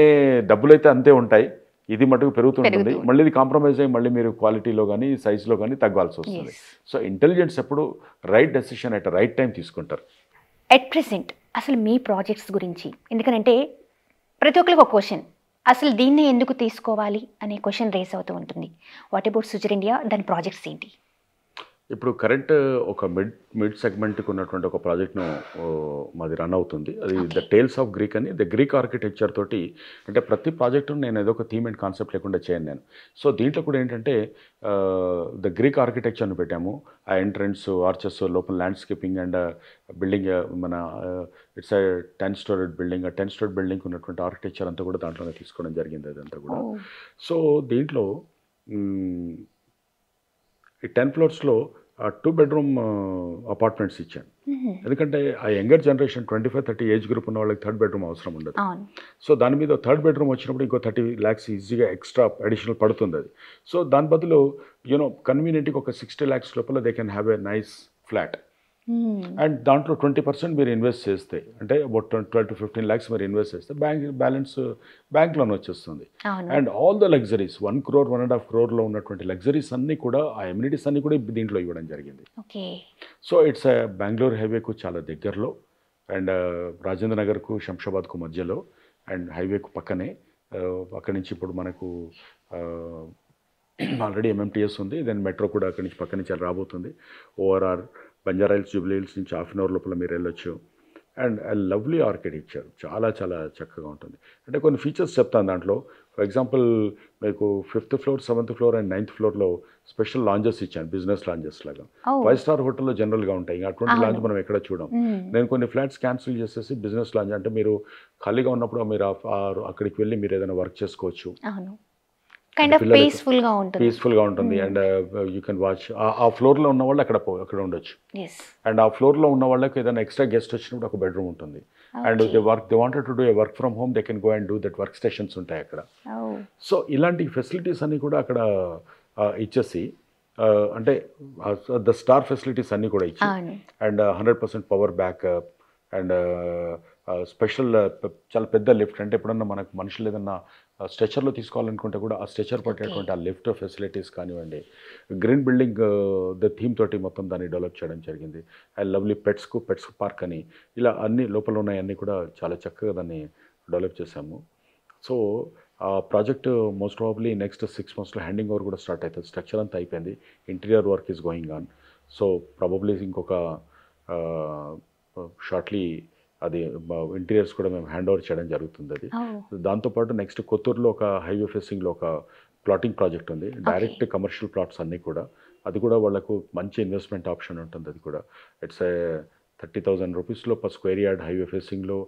డబ్బులు అయితే అంతే ఉంటాయి, ఇది మటుకు పెరుగుతుంటుంది. మళ్ళీ ఇది కాంప్రమైజ్ అయ్యి మళ్ళీ మీరు క్వాలిటీలో కానీ సైజులో కానీ తగ్గాల్సి వస్తుంది. సో ఇంటెలిజెన్స్ ఎప్పుడు right decision at right time తీసుకుంటారు. ఎట్ ప్రెసెంట్ అసలు మీ ప్రాజెక్ట్స్ గురించి, ఎందుకంటే ప్రతి ఒక్కరికి ఒక క్వశ్చన్, అసలు దీన్నే ఎందుకు తీసుకోవాలి అనే క్వశ్చన్ రేస్ అవుతూ ఉంటుంది. వాట్ అబౌట్ సుజర్ ఇండియా, దాని ప్రాజెక్ట్స్ ఏంటి? ఇప్పుడు కరెంట్ ఒక మిడ్ సెగ్మెంట్కి ఉన్నటువంటి ఒక ప్రాజెక్ట్ను మాది రన్ అవుతుంది. అది the okay. Tales of Greek అని, ద గ్రీక్ ఆర్కిటెక్చర్ తోటి. అంటే ప్రతి ప్రాజెక్టు నేను ఏదో ఒక థీమ్ అండ్ కాన్సెప్ట్ లేకుండా చేయను నేను. సో దీంట్లో కూడా ఏంటంటే ద గ్రీక్ ఆర్కిటెక్చర్ని పెట్టాము. ఆ ఎంట్రన్స్, ఆర్చెస్, లోపల ల్యాండ్స్కేపింగ్ అండ్ బిల్డింగ్, మన ఇట్స్ 10 స్టోరీడ్ బిల్డింగ్. ఆ 10 స్టోరీడ్ బిల్డింగ్ ఉన్నటువంటి ఆర్కిటెక్చర్ అంతా కూడా దాంట్లోనే తీసుకోవడం జరిగింది అదంతా కూడా. ఓహ్! సో దీంట్లో మ్, ఈ 10 ఫ్లోర్స్లో 2 బెడ్రూమ్ అపార్ట్మెంట్స్ ఇచ్చాను. హుహు. ఎందుకంటే ఆ యంగర్ జనరేషన్ 25-30 ఏజ్ గ్రూప్ ఉన్న వాళ్ళకి థర్డ్ బెడ్రూమ్ అవసరం ఉండదు. అవును. సో దాని మీద థర్డ్ బెడ్రూమ్ వచ్చినప్పుడు ఇంకో 30 lakhs ఈజీగా ఎక్స్ట్రా అడిషనల్ పడుతుంది అది. సో దాని బదులు కన్వీనియంట్గా ఒక 60 lakhs లోపల they can have a nice flat. హ్మ్. అండ్ దాంట్లో 20% మీరు ఇన్వెస్ట్ చేస్తే, అంటే అబౌట్ 12-15 lakhs మీరు ఇన్వెస్ట్ చేస్తే బ్యాలెన్స్ బ్యాంక్ లోన్ వచ్చేస్తుంది. అవును. And all the luxuries 1 crore, 1.5 crore ఉన్నటువంటి లగ్జరీస్ అన్నీ కూడా, ఆ ఎమ్యూనిటీస్ అన్నీ కూడా దీంట్లో ఇవ్వడం జరిగింది. ఓకే. సో ఇట్స్ బెంగళూరు హైవేకు చాలా దగ్గరలో, అండ్ రాజేంద్ర నగర్కు, శంషాబాద్కు మధ్యలో, అండ్ హైవేకు పక్కనే. అక్కడి నుంచి ఇప్పుడు మనకు ఆల్రెడీ ఎంఎంటీఎస్ ఉంది, దెన్ మెట్రో కూడా అక్కడి నుంచి పక్క నుంచి రాబోతుంది. ORR, Banjara hills, Jubilee hills నుంచి 1/2 hour లోపల మీరు వెళ్ళొచ్చు. అండ్ లవ్లీ ఆర్కిటెక్చర్, చాలా చాలా చక్కగా ఉంటుంది. అంటే కొన్ని ఫీచర్స్ చెప్తాను దాంట్లో. ఫర్ ఎగ్జాంపుల్ మీకు 5th floor, 7th floor and 9th floorలో స్పెషల్ లాంజెస్ ఇచ్చాను, బిజినెస్ లాంజెస్ లాగా. ఓహ్! 5-star హోటల్లో జనరల్గా ఉంటాయి, ఇంకా అటువంటి లాంజ్ అవును. మనం ఎక్కడ చూడం. హ్మ్. నేను కొన్ని ఫ్లాట్స్ క్యాన్సిల్ చేసేసి బిజినెస్ లాంజ్, అంటే మీరు ఖాళీగా ఉన్నప్పుడు మీరు అక్కడికి వెళ్ళి మీరు ఏదైనా వర్క్ చేసుకోవచ్చు. అవును. కైండ్ ఆఫ్ పిల్లలకి పీస్‌ఫుల్‌గా ఉంటుంది. పీస్ఫుల్గా ఉంటుంది. హ్మ్. అండ్ యూ కెన్ వాచ్ ఆ ఫ్లోర్లో ఉన్న వాళ్ళు అక్కడ ఉండొచ్చు. యెస్. అండ్ ఆ ఫ్లోర్లో ఉన్న వాళ్ళకి ఏదైనా ఎక్స్ట్రా గెస్ట్ వచ్చినప్పుడు ఒక బెడ్రూమ్ ఉంటుంది. And okay. They wanted to do a work from home, they can go and do that. Work stations ఉంటాయి అక్కడ. ఓహ్! సో ఇలాంటి ఫెసిలిటీస్ అన్నీ కూడా అక్కడ ఇచ్చేసి, అంటే ద స్టార్ ఫెసిలిటీస్ అన్నీ కూడా ఇచ్చి, అవును. And 100% power backup, and special చాలా పెద్ద లిఫ్ట్. అంటే ఎప్పుడన్నా మనకు మనుషులు ఏదన్నా స్ట్రెచర్లో తీసుకోవాలనుకుంటే కూడా ఆ స్ట్రెచర్ ఓకే. పట్టేటువంటి ఆ లిఫ్ట్ ఫెసిలిటీస్ కానివ్వండి. గ్రీన్ బిల్డింగ్ ద థీమ్ తోటి మొత్తం దాన్ని డెవలప్ చేయడం జరిగింది. అండ్ లవ్లీ పెట్స్ పార్క్ అని, ఇలా అన్ని లోపల ఉన్నాయన్నీ కూడా చాలా చక్కగా దాన్ని డెవలప్ చేశాము. సో ఆ ప్రాజెక్ట్ మోస్ట్ ప్రాబబ్లీ నెక్స్ట్ 6 monthsలో హ్యాండింగ్ ఓవర్ కూడా స్టార్ట్ అవుతుంది. స్ట్రక్చర్ అంతా అయిపోయింది, interior work is going on. So probably ఇంకొక షార్ట్లీ అది ఇంటీరియర్స్ కూడా మేము హ్యాండ్ ఓవర్ చేయడం జరుగుతుంది అది. ఓహ్! దాంతోపాటు నెక్స్ట్ కొత్తూరులో ఒక హైవే ఫేసింగ్లో ఒక ప్లాటింగ్ ప్రాజెక్ట్ ఉంది, డైరెక్ట్ కమర్షియల్ ప్లాట్స్ అన్నీ కూడా. అది కూడా వాళ్ళకు మంచి ఇన్వెస్ట్మెంట్ ఆప్షన్ ఉంటుంది. అది కూడా ఇట్స్ 30,000 రూపీస్లో పర్ స్క్వేర్ యార్డ్, హైవే ఫేసింగ్లో,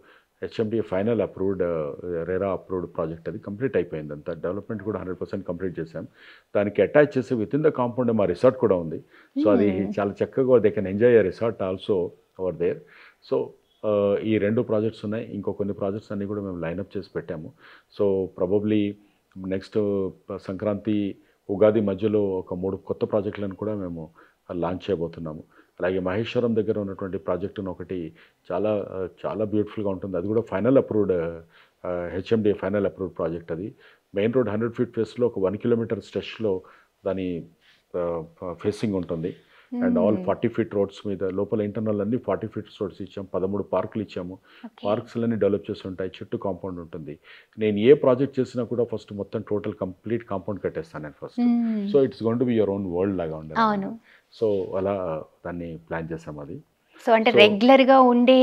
HMD final approved, RERA approved project. అది కంప్లీట్ అయిపోయింది అంతా. డెవలప్మెంట్ కూడా 100% కంప్లీట్ చేశాం. దానికి అటాచ్ చేసి విత్ ఇన్ ద కాంపౌండ్ మా రిసార్ట్ కూడా ఉంది. సో అది చాలా చక్కగా they can enjoy a resort also over there. So ఈ 2 ప్రాజెక్ట్స్ ఉన్నాయి. ఇంకో కొన్ని ప్రాజెక్ట్స్ అన్నీ కూడా మేము లైనప్ చేసి పెట్టాము. So probably next Sankranti, Ugadi మధ్యలో ఒక 3 కొత్త ప్రాజెక్టులను కూడా మేము లాంచ్ చేయబోతున్నాము. అలాగే మహేశ్వరం దగ్గర ఉన్నటువంటి ప్రాజెక్టును ఒకటి చాలా చాలా బ్యూటిఫుల్గా ఉంటుంది. అది కూడా final approved, HMD final approved project. అది మెయిన్ రోడ్ 100 feet ఫేస్లో ఒక 1 kilometer స్ట్రెచ్లో దాని ఫేసింగ్ ఉంటుంది. అండ్ ఆల్ 40 feet రోడ్స్ మీద, లోపల ఇంటర్నల్ అన్ని 40 feet రోడ్స్ ఇచ్చాము. 13 పార్కులు ఇచ్చాము. ఓకే. పార్క్స్లన్నీ డెవలప్ చేసి ఉంటాయి, చుట్టూ కాంపౌండ్ ఉంటుంది. నేను ఏ ప్రాజెక్ట్ చేసినా కూడా ఫస్ట్ మొత్తం టోటల్ కంప్లీట్ కాంపౌండ్ కట్టేస్తాను నేను ఫస్ట్. హ్మ్. So it's going to be your own world లాగా ఉండాలి. అవును. సో అలా దాన్ని ప్లాన్ చేసాం అది. సో అంటే సో రెగ్యులర్‌గా ఉండే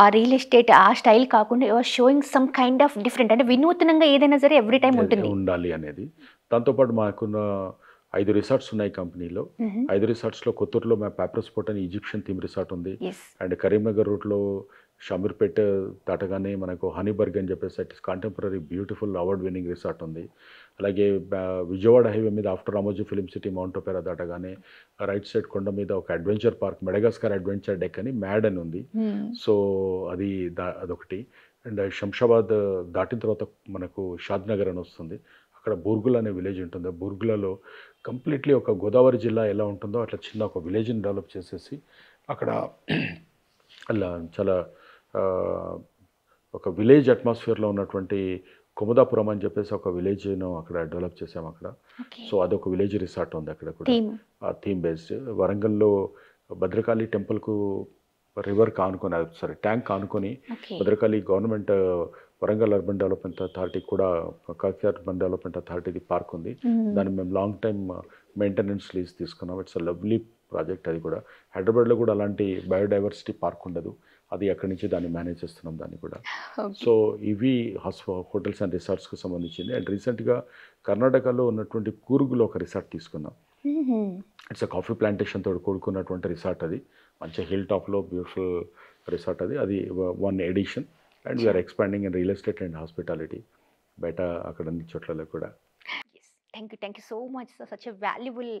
ఆ రియల్ ఎస్టేట్ ఆ స్టైల్ కాకుండా you are showing some kind of different, అంటే వినూత్నంగా ఏదైనా సరే ఎవ్రీ టైమ్ ఉంటుంది. ఉండాలి అనేది. దాంతోపాటు మాకున్న 5 రిసార్ట్స్ ఉన్నాయి కంపెనీలో. హుహు. 5 రిసార్ట్స్లో కొత్తూరులో మా పాప్రస్ పోర్ట్ అని ఈజిప్షియన్ థీమ్ రిసార్ట్ ఉంది. యెస్. అండ్ కరీంనగర్ రూట్లో షామీర్పేట దాటగానే మనకు హనీబర్గ్ అని చెప్పేసి it's contemporary beautiful award winning resort ఉంది. అలాగే విజయవాడ హైవే మీద after Ramoji Film City Mount Opera దాటగానే రైట్ సైడ్ కొండ మీద ఒక adventure park, Madagascar adventure deck అని, మ్యాడ్ అని ఉంది. హ్మ్. సో అది అదొకటి. అండ్ శంషాబాద్ దాటిన తర్వాత మనకు షాద్ నగర్ అని వస్తుంది. అక్కడ బూర్గుల అనే విలేజ్ ఉంటుంది. బూర్గులలో కంప్లీట్లీ ఒక గోదావరి జిల్లా ఎలా ఉంటుందో అట్లా చిన్న ఒక విలేజ్ని డెవలప్ చేసేసి అక్కడ అలా చాలా ఒక విలేజ్ అట్మాస్ఫియర్లో ఉన్నటువంటి కుముదాపురం అని చెప్పేసి ఒక విలేజ్ను అక్కడ డెవలప్ చేసాము అక్కడ. ఓకే. సో అదొక విలేజ్ రిసార్ట్ ఉంది అక్కడ కూడా, థీమ్. Theme based. వరంగల్లో భద్రకాళి టెంపుల్కు రివర్ కానుకొని సారీ ట్యాంక్ కానుకొని okay. Bhadrakali government Warangal Urban Development Authority కూడా కాకతీయ అర్బన్ డెవలప్మెంట్ అథారిటీది పార్క్ ఉంది. దాన్ని మేము లాంగ్ టైమ్ మెయింటెనెన్స్ లీజ్ తీసుకున్నాం. It's a lovely project. అది కూడా హైదరాబాద్లో కూడా అలాంటి బయోడైవర్సిటీ పార్క్ ఉండదు. అది అక్కడి నుంచి దాన్ని మేనేజ్ చేస్తున్నాం దాన్ని కూడా. ఓకే. సో ఇవి హోటల్స్ అండ్ రిసార్ట్స్కి సంబంధించింది. అండ్ రీసెంట్గా కర్ణాటకలో ఉన్నటువంటి కూర్గులో ఒక రిసార్ట్ తీసుకున్నాం. ఇట్స్ అ కాఫీ ప్లాంటేషన్ తోటి కూడుకున్నటువంటి రిసార్ట్. అది మంచి హిల్ టాప్లో బ్యూటిఫుల్ రిసార్ట్. అది one edition. And we are expanding in real estate and hospitality బయట అక్కడ అన్ని చోట్లలో కూడా. Thank you so much sir. Such valuable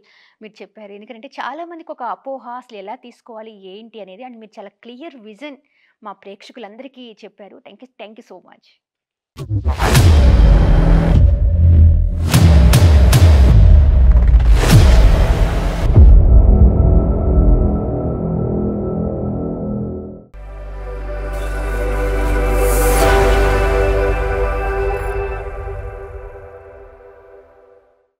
మీరు చెప్పారు. ఎందుకంటే చాలా మందికి ఒక అపోహ అసలు ఎలా తీసుకోవాలి ఏంటి అనేది, అండ్ మీరు చాలా క్లియర్ విజన్ మా ప్రేక్షకులందరికీ చెప్పారు. Thank you so much.